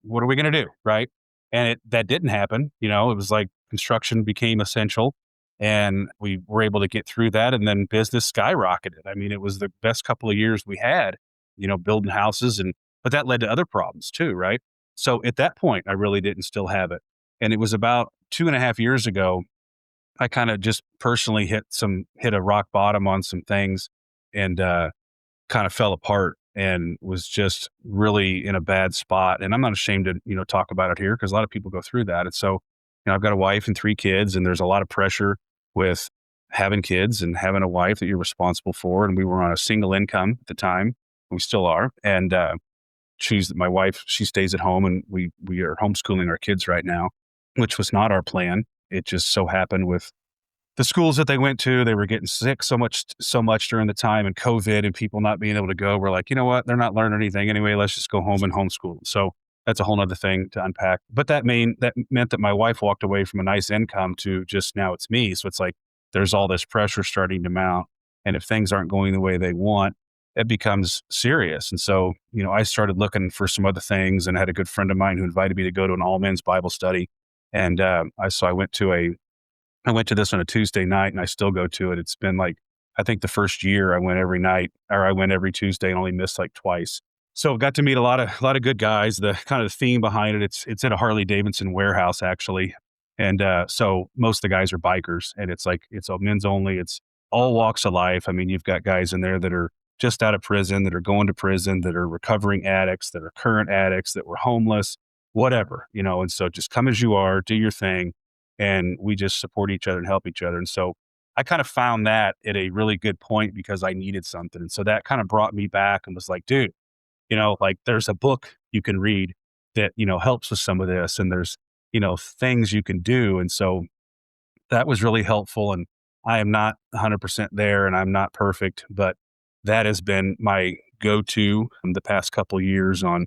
What are we going to do? Right. And that didn't happen. It was like construction became essential and we were able to get through that. And then business skyrocketed. I mean, it was the best couple of years we had, building houses but that led to other problems too. Right. So at that point, I really didn't still have it. And it was about 2.5 years ago, I kind of just personally hit a rock bottom on some things and, kind of fell apart and was just really in a bad spot. And I'm not ashamed to, talk about it here because a lot of people go through that. And so, I've got a wife and 3 kids, and there's a lot of pressure with having kids and having a wife that you're responsible for. And we were on a single income at the time. We still are. And, my wife, she stays at home, and we are homeschooling our kids right now, which was not our plan. It just so happened with the schools that they went to, they were getting sick so much during the time and COVID and people not being able to go. We're like, you know what? They're not learning anything anyway. Let's just go home and homeschool. So that's a whole nother thing to unpack. But that meant that my wife walked away from a nice income to just now it's me. So it's like, there's all this pressure starting to mount. And if things aren't going the way they want, it becomes serious. And so, I started looking for some other things, and I had a good friend of mine who invited me to go to an all men's Bible study. And I went to this on a Tuesday night, and I still go to it. It's been like, I think the first year I went every night, or I went every Tuesday and only missed like twice. So got to meet a lot of good guys. The kind of the theme behind it, it's at a Harley Davidson warehouse actually. And so most of the guys are bikers, and it's a men's only. It's all walks of life. I mean, you've got guys in there that are just out of prison, that are going to prison, that are recovering addicts, that are current addicts, that were homeless, whatever, and so just come as you are, do your thing. And we just support each other and help each other. And so I kind of found that at a really good point because I needed something. And so that kind of brought me back and was like, dude, like there's a book you can read that, helps with some of this. And there's, things you can do. And so that was really helpful. And I am not 100% there, and I'm not perfect, but that has been my go-to in the past couple of years on,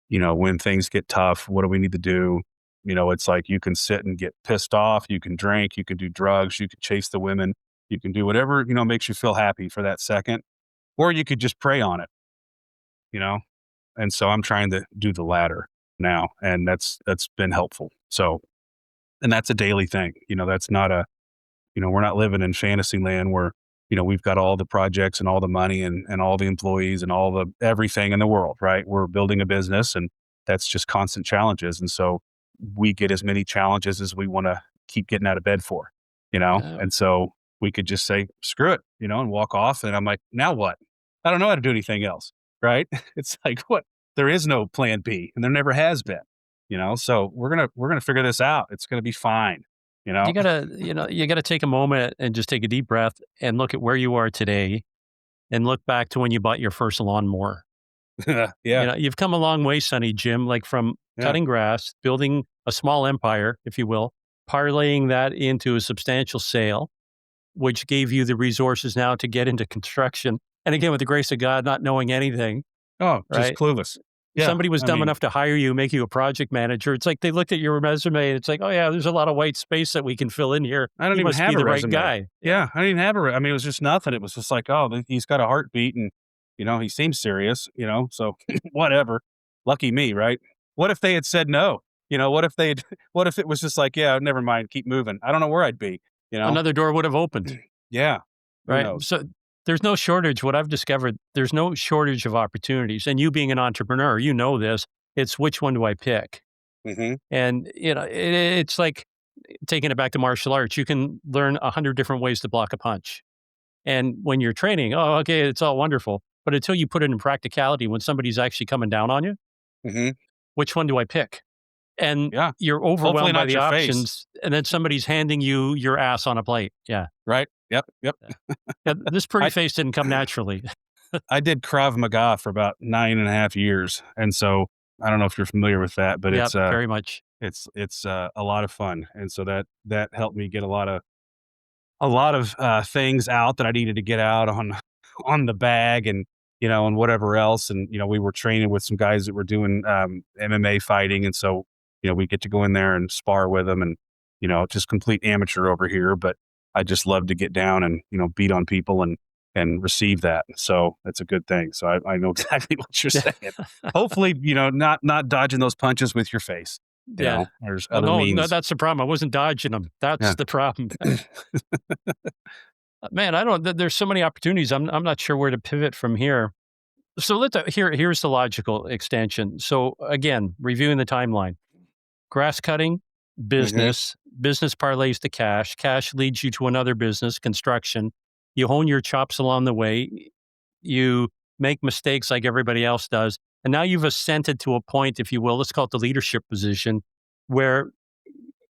when things get tough, what do we need to do? It's like you can sit and get pissed off, you can drink, you can do drugs, you can chase the women, you can do whatever, makes you feel happy for that second, or you could just prey on it, you know? And so I'm trying to do the latter now, and that's been helpful. So, and that's a daily thing. That's not we're not living in fantasy land where, we've got all the projects and all the money and all the employees and all the everything in the world, right? We're building a business, and that's just constant challenges. And so we get as many challenges as we want to keep getting out of bed for, Yeah. And so we could just say, screw it, and walk off. And I'm like, now what? I don't know how to do anything else, right? It's like, what? There is no plan B, and there never has been, So we're gonna figure this out. It's gonna be fine, you know. You gotta take a moment and just take a deep breath and look at where you are today and look back to when you bought your first lawnmower. Yeah, You've come a long way, Sonny Jim, like from yeah. cutting grass, building a small empire, if you will, parlaying that into a substantial sale, which gave you the resources now to get into construction. And again, with the grace of God, not knowing anything, Oh, just right? clueless. Yeah, Somebody was I dumb mean, enough to hire you, make you a project manager. It's like they looked at your resume and it's like, oh yeah, there's a lot of white space that we can fill in here. I don't You even must be have a the right resume. guy. Yeah. Yeah, I didn't even have I mean, it was just nothing. It was just like, oh, he's got a heartbeat, and he seems serious. So whatever. Lucky me, right? What if they had said no? What if they? What if it was just like, yeah, never mind, keep moving. I don't know where I'd be. You know? Another door would have opened. Yeah. Who Right. knows? So there's no shortage. What I've discovered, there's no shortage of opportunities. And you being an entrepreneur, you know this. It's which one do I pick? Hmm. And it's like taking it back to martial arts. You can learn 100 different ways to block a punch. And when you're training, oh, okay, it's all wonderful. But until you put it in practicality, when somebody's actually coming down on you, Hmm. which one do I pick? And Yeah. you're Hopefully overwhelmed by not the your face. options. And then somebody's handing you your ass on a plate. Yeah. Right. Yep. Yep. Yeah, this pretty I face didn't come naturally. I did Krav Maga for about 9.5 years, and so I don't know if you're familiar with that, but Yep, it's very much. a lot of fun, and so that helped me get a lot of things out that I needed to get out on on the bag, and whatever else. And we were training with some guys that were doing MMA fighting, and so we get to go in there and spar with them, and just complete amateur over here, but I just love to get down and beat on people and receive that. So that's a good thing. So I know exactly what you're saying. Hopefully, not dodging those punches with your face. Yeah. There's Oh, other no, means. that's the problem. I wasn't dodging them. That's Yeah. the problem. Man, I don't there's so many opportunities. I'm not sure where to pivot from here. So here's the logical extension. So again, reviewing the timeline. Grass cutting, Hmm. business parlays to cash, cash leads you to another business, construction. You hone your chops along the way. You make mistakes like everybody else does. And now you've ascended to a point, if you will, let's call it the leadership position, where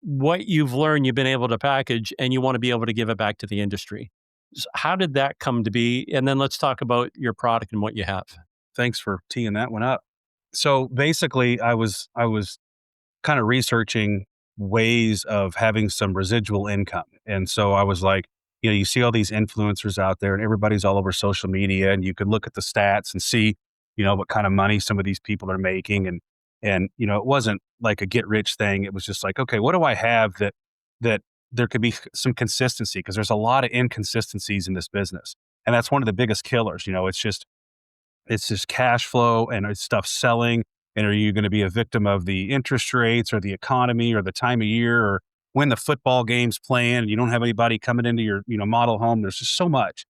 what you've learned, you've been able to package and you want to be able to give it back to the industry. How did that come to be? And then let's talk about your product and what you have. Thanks for teeing that one up. So basically, I was kind of researching ways of having some residual income. And so I was like, you see all these influencers out there, and everybody's all over social media, and you could look at the stats and see, what kind of money some of these people are making. And it wasn't like a get rich thing. It was just like, okay, what do I have that there could be some consistency, because there's a lot of inconsistencies in this business. And that's one of the biggest killers. It's just cash flow, and it's stuff selling. And are you going to be a victim of the interest rates or the economy or the time of year or when the football game's playing and you don't have anybody coming into your, model home? There's just so much.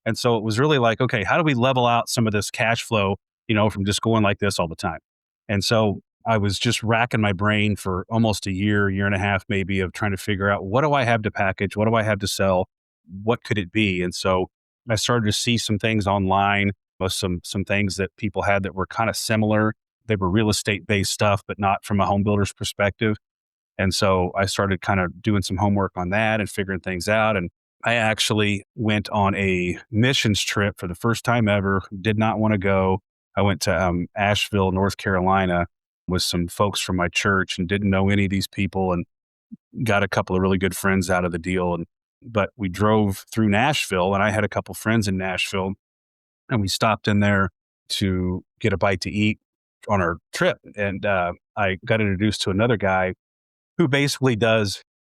And so it was really like, okay, how do we level out some of this cash flow, from just going like this all the time? And so I was just racking my brain for almost a year and a half, maybe, of trying to figure out, what do I have to package? What do I have to sell? What could it be? And so I started to see some things online, some things that people had that were kind of similar. They were real estate based stuff, but not from a home builder's perspective. And so I started kind of doing some homework on that and figuring things out. And I actually went on a missions trip for the first time ever. Did not want to go. I went to Asheville, North Carolina, with some folks from my church, and didn't know any of these people, and got a couple of really good friends out of the deal. But we drove through Nashville, and I had a couple friends in Nashville, and we stopped in there to get a bite to eat on our trip. And I got introduced to another guy who basically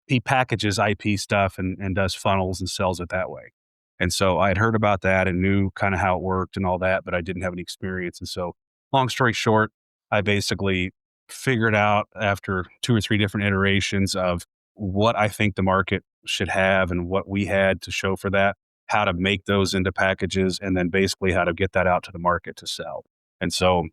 he packages IP stuff and does funnels and sells it that way. And so I had heard about that and knew kind of how it worked and all that, but I didn't have any experience. And so long story short, I basically figured out after 2 or 3 different iterations of what I think the market should have and what we had to show for that, how to make those into packages, and then basically how to get that out to the market to sell. And so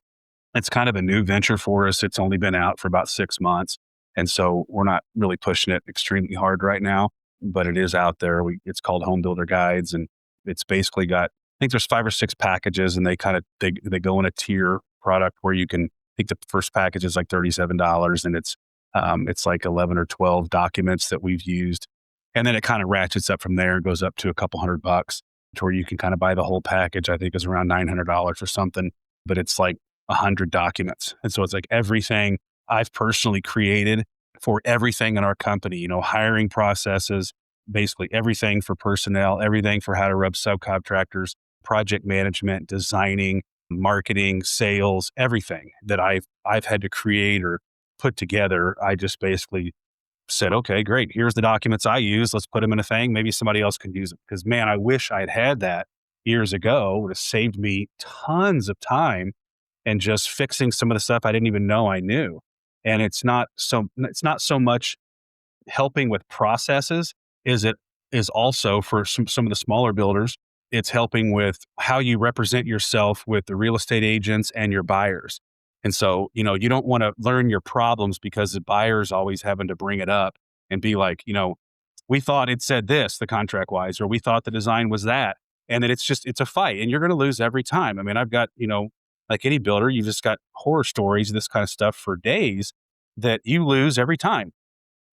it's kind of a new venture for us. It's only been out for about 6 months. And so we're not really pushing it extremely hard right now, but it is out there. It's called HomeBuilder Guides, and it's basically got, I think there's 5 or 6 packages, and they go in a tier product where you can, I think the first package is like $37, and it's like 11 or 12 documents that we've used. And then it kind of ratchets up from there and goes up to a couple $100 to where you can kind of buy the whole package. I think is around $900 or something, but it's like 100 documents. And so it's like everything I've personally created for everything in our company, hiring processes, basically everything for personnel, everything for how to rub subcontractors, project management, designing, marketing, sales, everything that I've had to create or put together. I just basically said, okay, great. Here's the documents I use. Let's put them in a thing. Maybe somebody else can use it. Because man, I wish I had that years ago. It would have saved me tons of time and just fixing some of the stuff I didn't even know I knew. And it's not so much helping with processes is also for some of the smaller builders. It's helping with how you represent yourself with the real estate agents and your buyers. And so, you don't want to learn your problems because the buyer's always having to bring it up and be like, we thought it said this, the contract wise, or we thought the design was that. And then it's a fight and you're going to lose every time. I mean, I've got, like any builder, you've just got horror stories, this kind of stuff for days that you lose every time.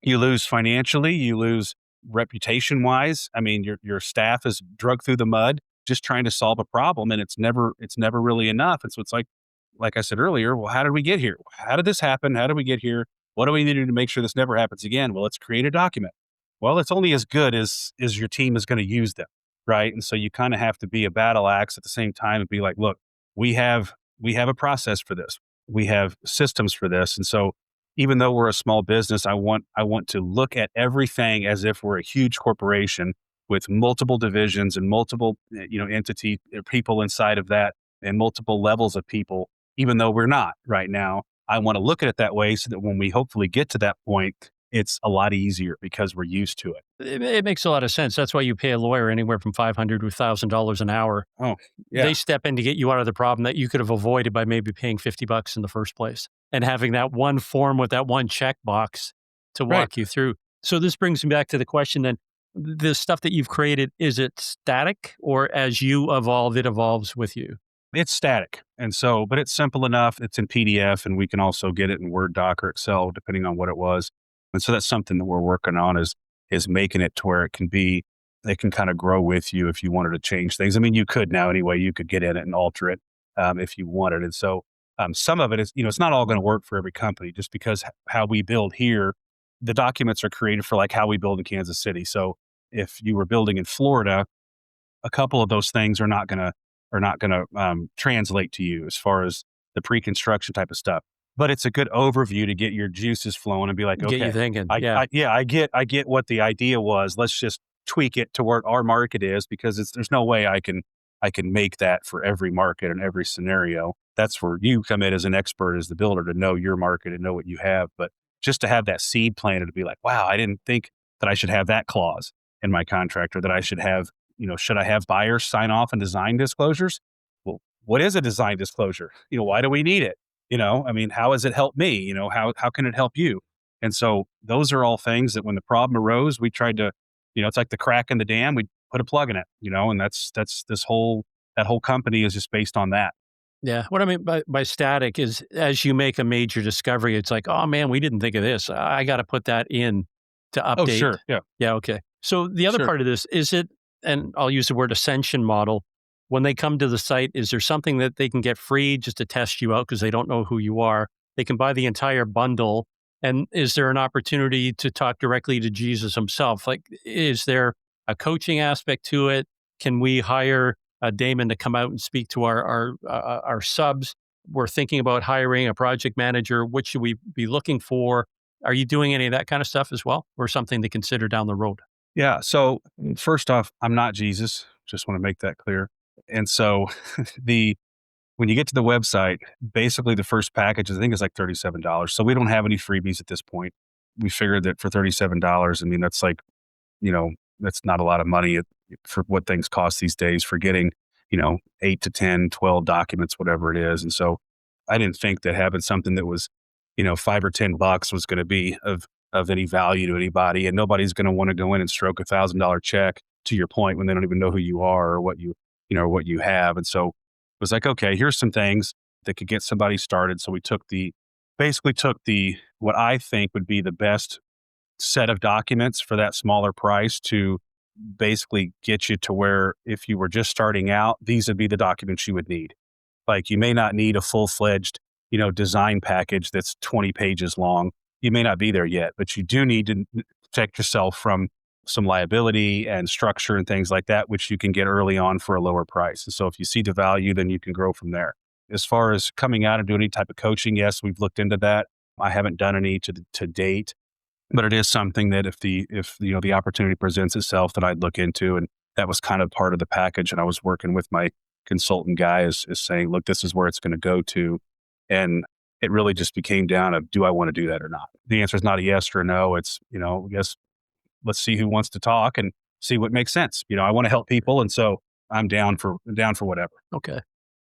You lose financially, you lose reputation wise. I mean, your staff is drug through the mud just trying to solve a problem, and it's never really enough. And so it's like I said earlier, well, how did we get here? How did this happen? How did we get here? What do we need to do to make sure this never happens again? Well, let's create a document. Well, it's only as good as your team is going to use them, right? And so you kind of have to be a battle axe at the same time and be like, look, we have a process for this. We have systems for this. And so even though we're a small business, I want to look at everything as if we're a huge corporation with multiple divisions and multiple, entity people inside of that and multiple levels of people, even though we're not right now. I want to look at it that way so that when we hopefully get to that point, it's a lot easier because we're used to it. It makes a lot of sense. That's why you pay a lawyer anywhere from $500 to $1,000 an hour. Oh, yeah. They step in to get you out of the problem that you could have avoided by maybe paying $50 in the first place and having that one form with that one checkbox to walk you through. So this brings me back to the question then, the stuff that you've created, is it static or as you evolve, it evolves with you? It's static. And so, but it's simple enough. It's in PDF and we can also get it in Word doc or Excel, depending on what it was. And so that's something that we're working on is making it to where it can kind of grow with you if you wanted to change things. I mean, you could now anyway, you could get in it and alter it if you wanted. And so some of it is, it's not all going to work for every company just because how we build here, the documents are created for like how we build in Kansas City. So if you were building in Florida, a couple of those things are not going to translate to you as far as the pre-construction type of stuff. But it's a good overview to get your juices flowing and be like, okay, Get you thinking. I get what the idea was. Let's just tweak it to where our market is because there's no way I can make that for every market and every scenario. That's where you come in as an expert, as the builder, to know your market and know what you have. But just to have that seed planted to be like, wow, I didn't think that I should have that clause in my contract or that I should have, should I have buyers sign off on design disclosures? Well, what is a design disclosure? Why do we need it? I mean, how has it helped me? How can it help you? And so those are all things that when the problem arose, we tried to, it's like the crack in the dam, we put a plug in it, and that's that whole company is just based on that. Yeah. What I mean by static is as you make a major discovery, it's like, oh man, we didn't think of this. I got to put that in to update. Oh, sure. Yeah. Yeah. Okay. So the other part of this, is it, and I'll use the word ascension model, when they come to the site, is there something that they can get free just to test you out because they don't know who you are? They can buy the entire bundle. And is there an opportunity to talk directly to Jesus himself? Like, is there a coaching aspect to it? Can we hire Damon to come out and speak to our subs? We're thinking about hiring a project manager. What should we be looking for? Are you doing any of that kind of stuff as well, or something to consider down the road? Yeah. So first off, I'm not Jesus. Just want to make that clear. And so the when you get to the website, basically the first package, I think is like $37. So we don't have any freebies at this point. We figured that for $37, I mean, that's like, you know, that's not a lot of money for what things cost these days for getting, 8 to 10, 12 documents, whatever it is. And so I didn't think that having something that was, 5 or $10 was going to be of any value to anybody. And nobody's going to want to go in and stroke $1,000 check, to your point, when they don't even know who you are or what or what you have. And so it was like, okay, here's some things that could get somebody started. So we basically took what I think would be the best set of documents for that smaller price to basically get you to where if you were just starting out, these would be the documents you would need. Like you may not need a full-fledged, design package that's 20 pages long. You may not be there yet, but you do need to protect yourself from some liability and structure and things like that, which you can get early on for a lower price. And so if you see the value, then you can grow from there. As far as coming out and doing any type of coaching, yes, we've looked into that. I haven't done any to date, but it is something that if the opportunity presents itself, that I'd look into. And that was kind of part of the package. And I was working with my consultant guy is saying, look, this is where it's going to go to. And it really just became down of, do I want to do that or not? The answer is not a yes or a no. It's, yes, let's see who wants to talk and see what makes sense. I want to help people. And so I'm down for whatever. Okay.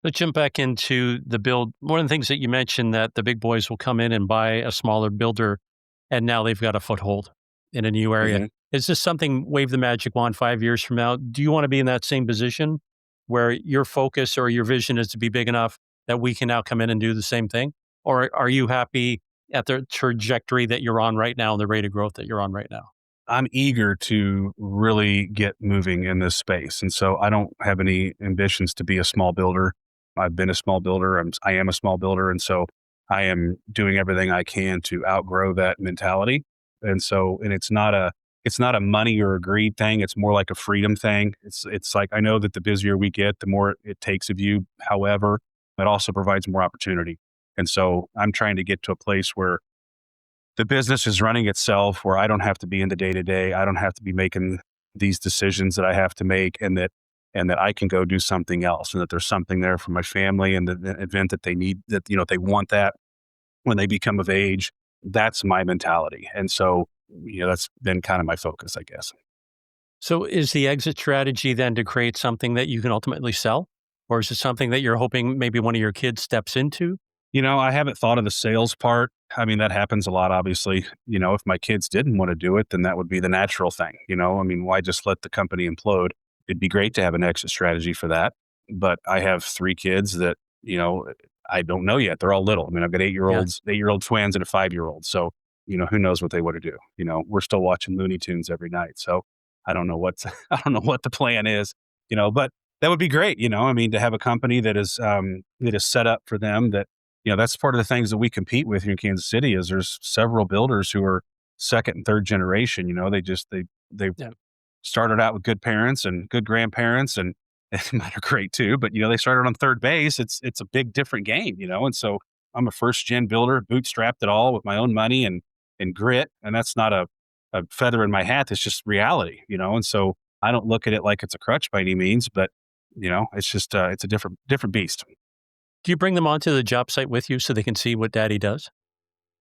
Let's jump back into the build. One of the things that you mentioned, that the big boys will come in and buy a smaller builder, and now they've got a foothold in a new area. Mm-hmm. Is this something, wave the magic wand 5 years from now? Do you want to be in that same position where your focus or your vision is to be big enough that we can now come in and do the same thing? Or are you happy at the trajectory that you're on right now and the rate of growth that you're on right now? I'm eager to really get moving in this space. And so I don't have any ambitions to be a small builder. I've been a small builder. I am a small builder. And so I am doing everything I can to outgrow that mentality. And it's not a money or a greed thing. It's more like a freedom thing. It's like, I know that the busier we get, the more it takes of you. However, it also provides more opportunity. And so I'm trying to get to a place where the business is running itself, where I don't have to be in the day to day. I don't have to be making these decisions that I have to make, and that I can go do something else, and that there's something there for my family, and the event that they need, that, they want that when they become of age. That's my mentality. And so, that's been kind of my focus, I guess. So is the exit strategy then to create something that you can ultimately sell? Or is it something that you're hoping maybe one of your kids steps into? I haven't thought of the sales part. I mean, that happens a lot, obviously. If my kids didn't want to do it, then that would be the natural thing. I mean, why just let the company implode? It'd be great to have an exit strategy for that. But I have 3 kids that, I don't know yet. They're all little. I mean, I've got 8-year-old twins and a 5-year-old. So, who knows what they would do? We're still watching Looney Tunes every night. So I don't know I don't know what the plan is, but that would be great. I mean, to have a company that is set up for them, that, that's part of the things that we compete with here in Kansas City. Is there's several builders who are second and third generation. They Yeah. started out with good parents and good grandparents, and mine are great too. But they started on third base. It's a big different game, And so I'm a first gen builder, bootstrapped it all with my own money and grit, and that's not a feather in my hat. It's just reality, And so I don't look at it like it's a crutch by any means, but it's just it's a different beast. Do you bring them onto the job site with you so they can see what daddy does?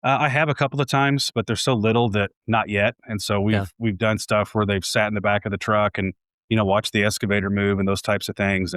I have a couple of times, but they're so little that not yet. And so we've done stuff where they've sat in the back of the truck and watched the excavator move and those types of things.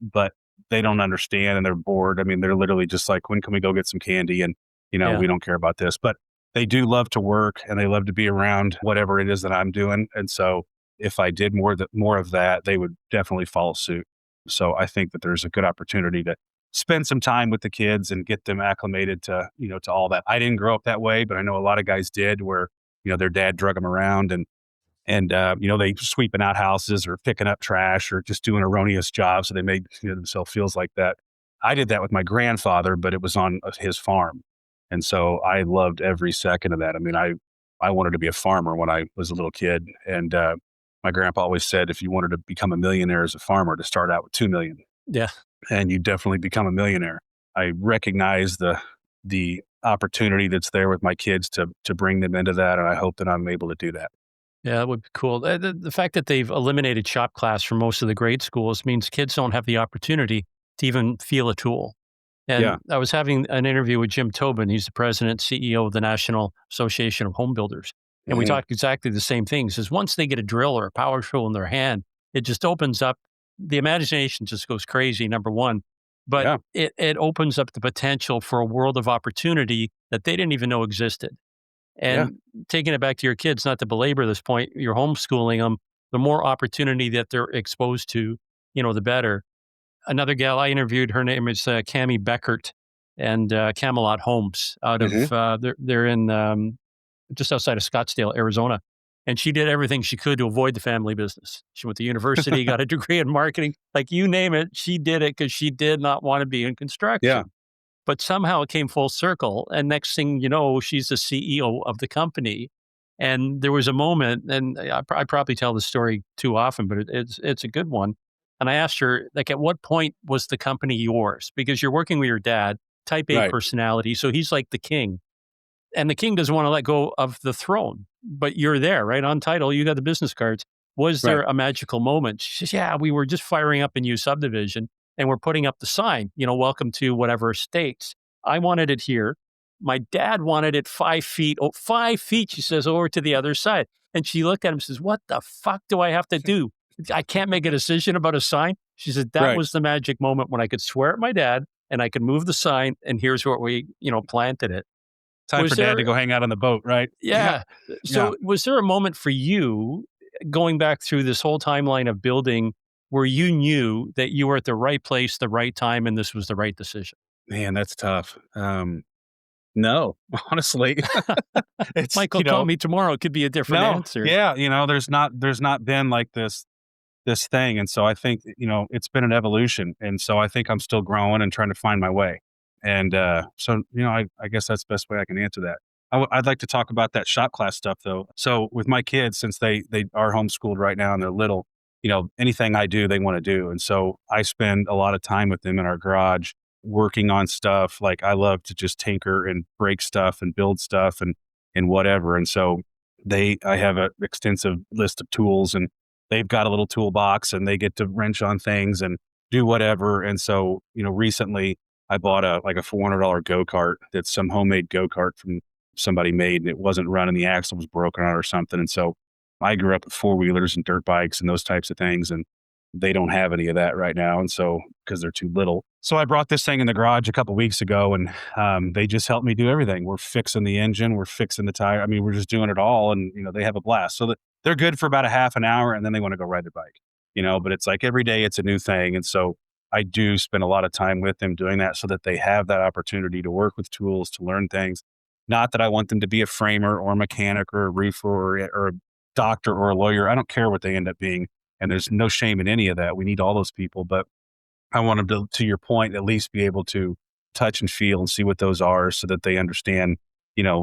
But they don't understand, and they're bored. I mean, they're literally just like, when can we go get some candy? And we don't care about this. But they do love to work, and they love to be around whatever it is that I'm doing. And so if I did more of that, they would definitely follow suit. So I think that there's a good opportunity to spend some time with the kids and get them acclimated to, to all that. I didn't grow up that way, but I know a lot of guys did, where, their dad drug them around and they sweeping out houses or picking up trash or just doing erroneous jobs. So they made themselves feels like that. I did that with my grandfather, but it was on his farm. And so I loved every second of that. I mean, I wanted to be a farmer when I was a little kid. And my grandpa always said, if you wanted to become a millionaire as a farmer, to start out with 2 million. Yeah. And you definitely become a millionaire. I recognize the opportunity that's there with my kids to bring them into that, and I hope that I'm able to do that. Yeah, that would be cool. The fact that they've eliminated shop class from most of the grade schools means kids don't have the opportunity to even feel a tool. Yeah. And I was having an interview with Jim Tobin. He's the president, CEO of the National Association of Home Builders. And we Mhm. talked exactly the same thing. He says, once they get a drill or a power tool in their hand, it just opens up, the imagination just goes crazy, number one. But Yeah. it opens up the potential for a world of opportunity that they didn't even know existed. Yeah. And taking it back to your kids, not to belabor this point, you're homeschooling them, the more opportunity that they're exposed to, the better. Another gal I interviewed, her name is Cami Beckert, and Camelot Homes out Mhm. of, they're in just outside of Scottsdale, Arizona. And she did everything she could to avoid the family business. She went to university, got a degree in marketing, like you name it, she did it because she did not want to be in Yeah. construction. But somehow it came full circle. And next thing you know, she's the CEO of the company. And there was a moment, and I probably tell the story too often, but it's a good one. And I asked her, like, at what point was the company yours? Because you're working with your dad, type A Right. personality. So he's like the king. And the king doesn't want to let go of the throne, but you're there, right? On title, you got the business cards. Was there Right. a magical moment? She says, yeah, we were just firing up a new subdivision and we're putting up the sign, welcome to whatever estates. I wanted it here. My dad wanted it 5 feet, 5 feet, she says, over to the other side. And she looked at him and says, what the fuck do I have to do? I can't make a decision about a sign. She said, that Right. was the magic moment when I could swear at my dad and I could move the sign. And here's where we, planted it. Time Was for dad to there go hang out on the boat, right? Yeah. yeah. Yeah. So was there a moment for you going back through this whole timeline of building where you knew that you were at the right place, the right time, and this was the right decision? Man, that's tough. No, honestly, it's, Michael, call me tomorrow. It could be a different no, answer. yeah, there's not been like this thing, and so I think, it's been an evolution, and so I think I'm still growing and trying to find my way, and, so, I guess that's the best way I can answer that. I'd like to talk about that shop class stuff, though. So, with my kids, since they are homeschooled right now and they're little, anything I do, they wanna do, and so I spend a lot of time with them in our garage working on stuff. Like, I love to just tinker and break stuff and build stuff and whatever, and so I have an extensive list of tools, and they've got a little toolbox and they get to wrench on things and do whatever. And so, recently I bought a $400 go-kart that's some homemade go-kart from somebody made, and it wasn't running. The axle was broken out or something. And so I grew up with four-wheelers and dirt bikes and those types of things. And they don't have any of that right now. And so, because they're too little. So I brought this thing in the garage a couple weeks ago, and they just helped me do everything. We're fixing the engine, we're fixing the tire. I mean, we're just doing it all, and they have a blast. So they're good for about a half an hour, and then they want to go ride their bike. But it's like every day it's a new thing, and so I do spend a lot of time with them doing that, so that they have that opportunity to work with tools, to learn things. Not that I want them to be a framer or a mechanic or a roofer or a doctor or a lawyer. I don't care what they end up being, and there's no shame in any of that. We need all those people, but I want them to your point, at least be able to touch and feel and see what those are, so that they understand,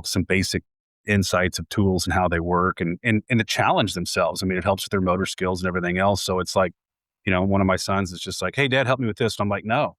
some basic insights of tools and how they work, and to challenge themselves. I mean, it helps with their motor skills and everything else. So it's like, one of my sons is just like, hey, dad, help me with this. And I'm like, no,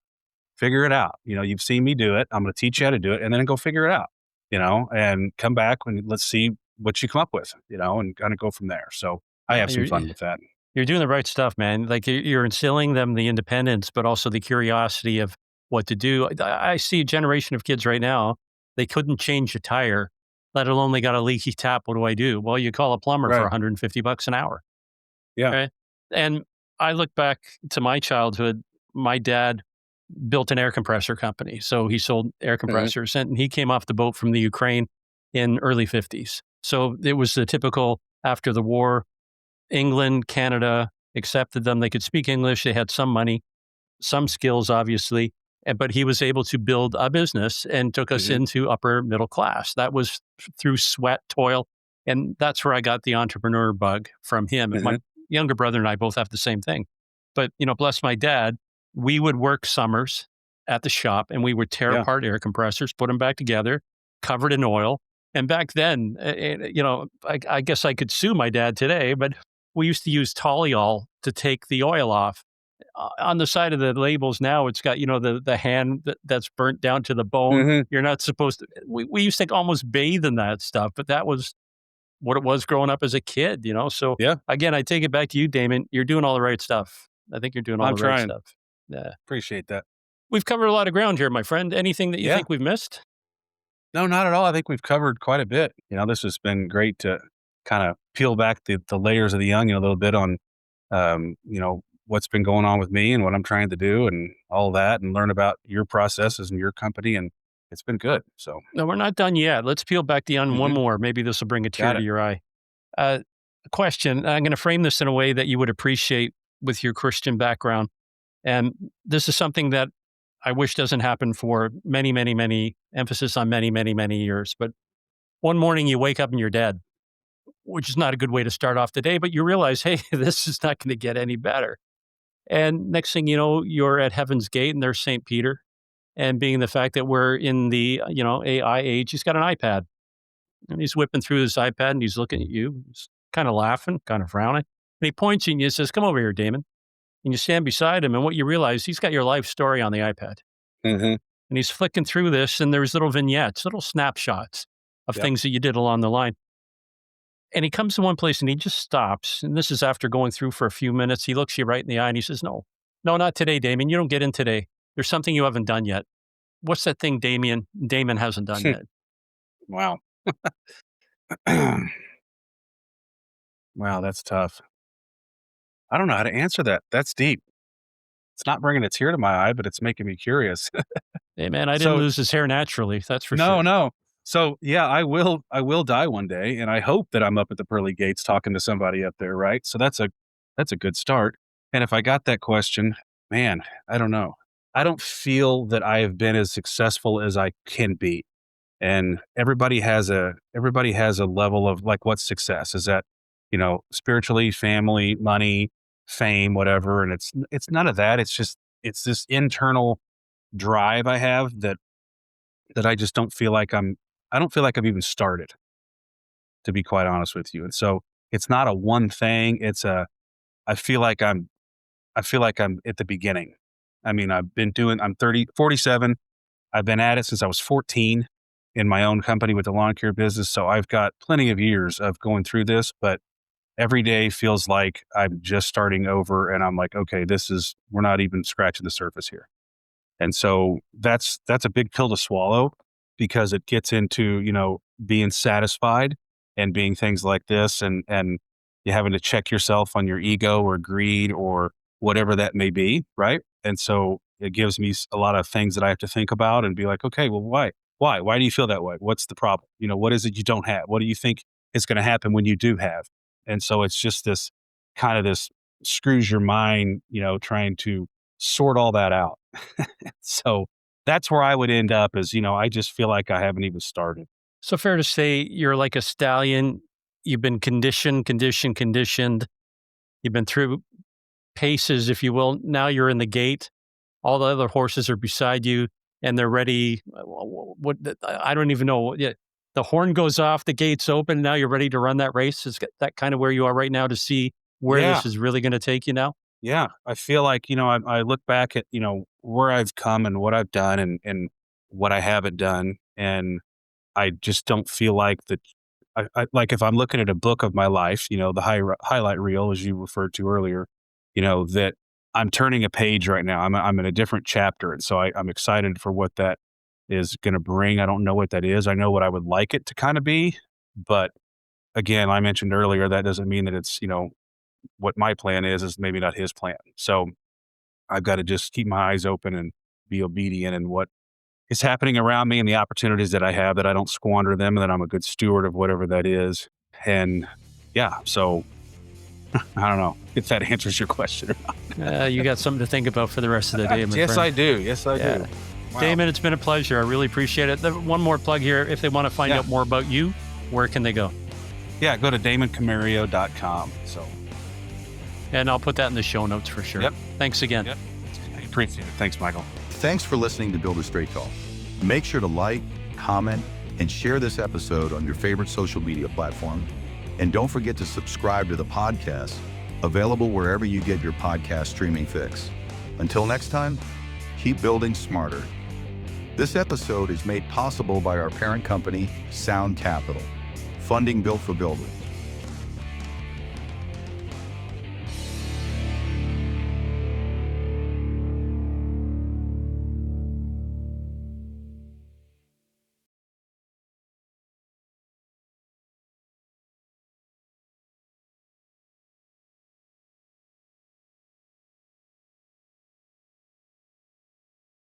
figure it out. You've seen me do it. I'm going to teach you how to do it, and then go figure it out, and come back and let's see what you come up with, and kind of go from there. So I have some You're, fun with that. you're doing the right stuff, man. Like you're instilling them the independence, but also the curiosity of what to do. I see a generation of kids right now, they couldn't change a tire, let alone they got a leaky tap. What do I do? Well, you call a plumber for Right. $150 an hour. Yeah. Right. And I look back to my childhood. My dad built an air compressor company. So he sold air Hmm. compressors, and he came off the boat from the Ukraine in early 50s. So it was the typical after the war, England, Canada accepted them. They could speak English. They had some money, some skills, obviously. But he was able to build a business and took us Hmm. into upper middle class. That was through sweat, toil. And that's where I got the entrepreneur bug from him. My Hmm. younger brother and I both have the same thing. But, bless my dad, we would work summers at the shop and we would tear Yeah. apart air compressors, put them back together, covered in oil. And back then, I guess I could sue my dad today, but we used to use Toluol to take the oil off on the side of the labels now, it's got, the hand that's burnt down to the bone. Hmm. You're not supposed to, we used to almost bathe in that stuff, but that was what it was growing up as a kid. So Yeah, again, I take it back to you, Damon. You're doing all the right stuff. I think you're doing all I'm the right trying. stuff. Yeah. Appreciate that. We've covered a lot of ground here, my friend. Anything that you Yeah. think we've missed? No, not at all. I think we've covered quite a bit. This has been great to kind of peel back the layers of the onion a little bit on, what's been going on with me and what I'm trying to do and all that, and learn about your processes and your company. And it's been good. So, No, we're not done yet. Let's peel back the onion one mhm, more. Maybe this will bring a tear got to it. your eye. A question. I'm going to frame this in a way that you would appreciate with your Christian background. And this is something that I wish doesn't happen for many, many, many, emphasis on many, many, many years. But one morning you wake up and you're dead, which is not a good way to start off the day, but you realize, hey, this is not going to get any better. And next thing you know, you're at Heaven's Gate and there's St. Peter. And being the fact that we're in the, AI age, he's got an iPad and he's whipping through his iPad and he's looking at you. He's kind of laughing, kind of frowning. And he points at you and says, come over here, Damon. And you stand beside him. And what you realize, he's got your life story on the iPad. Hmm. And he's flicking through this and there's little vignettes, little snapshots of Yep. things that you did along the line. And he comes to one place and he just stops. And this is after going through for a few minutes. He looks you right in the eye and he says, no, not today, Damon. You don't get in today. There's something you haven't done yet. What's that thing Damon hasn't done yet? Wow. Wow, that's tough. I don't know how to answer that. That's deep. It's not bringing a tear to my eye, but it's making me curious. Hey, man, I didn't So lose his hair naturally. That's for no, sure. no. So yeah, I will die one day, and I hope that I'm up at the pearly gates talking to somebody up there, right? So that's a good start. And if I got that question, man, I don't know. I don't feel that I have been as successful as I can be. And everybody has a level of like what's success? Is that, spiritually, family, money, fame, whatever. And it's none of that. It's this internal drive I have that I just don't feel like I don't feel like I've even started, to be quite honest with you. And so it's not a one thing. I feel like I'm at the beginning. I mean, I'm 47. I've been at it since I was 14 in my own company with the lawn care business. So I've got plenty of years of going through this, but every day feels like I'm just starting over and I'm like, okay, we're not even scratching the surface here. And so that's a big pill to swallow because it gets into, being satisfied and being things like this and you having to check yourself on your ego or greed or whatever that may be, right? And so it gives me a lot of things that I have to think about and be like, okay, well, why? Why? Why do you feel that way? What's the problem? What is it you don't have? What do you think is going to happen when you do have? And so it's just this screws your mind, trying to sort all that out. So that's where I would end up is, I just feel like I haven't even started. So fair to say you're like a stallion. You've been conditioned. You've been through paces, if you will. Now you're in the gate. All the other horses are beside you and they're ready. I don't even know. Yeah, the horn goes off, the gate's open. Now you're ready to run that race. Is that kind of where you are right now to see where Yeah. this is really going to take you now? Yeah. I feel like, I look back at, where I've come and what I've done and what I haven't done. And I just don't feel like that. Like if I'm looking at a book of my life, the highlight reel, as you referred to earlier, that I'm turning a page right now. I'm in a different chapter. And so I'm excited for what that is going to bring. I don't know what that is. I know what I would like it to kind of be. But again, I mentioned earlier, that doesn't mean that it's, what my plan is maybe not his plan. So I've got to just keep my eyes open and be obedient in what is happening around me and the opportunities that I have, that I don't squander them and that I'm a good steward of whatever that is. And yeah, so I don't know if that answers your question or not. You got something to think about for the rest of the day, my Yes, friend. I do. Yes, I Yeah. do. Wow. Damon, it's been a pleasure. I really appreciate it. One more plug here. If they want to find Yeah. out more about you, where can they go? Yeah, go to DamonComerio.com. So, And I'll put that in the show notes for sure. Yep. Thanks again. Yep. I appreciate it. Thanks, Michael. Thanks for listening to Builder Straight Talk. Make sure to like, comment, and share this episode on your favorite social media platform. And don't forget to subscribe to the podcast, available wherever you get your podcast streaming fix. Until next time, keep building smarter. This episode is made possible by our parent company, Sound Capital, funding built for builders.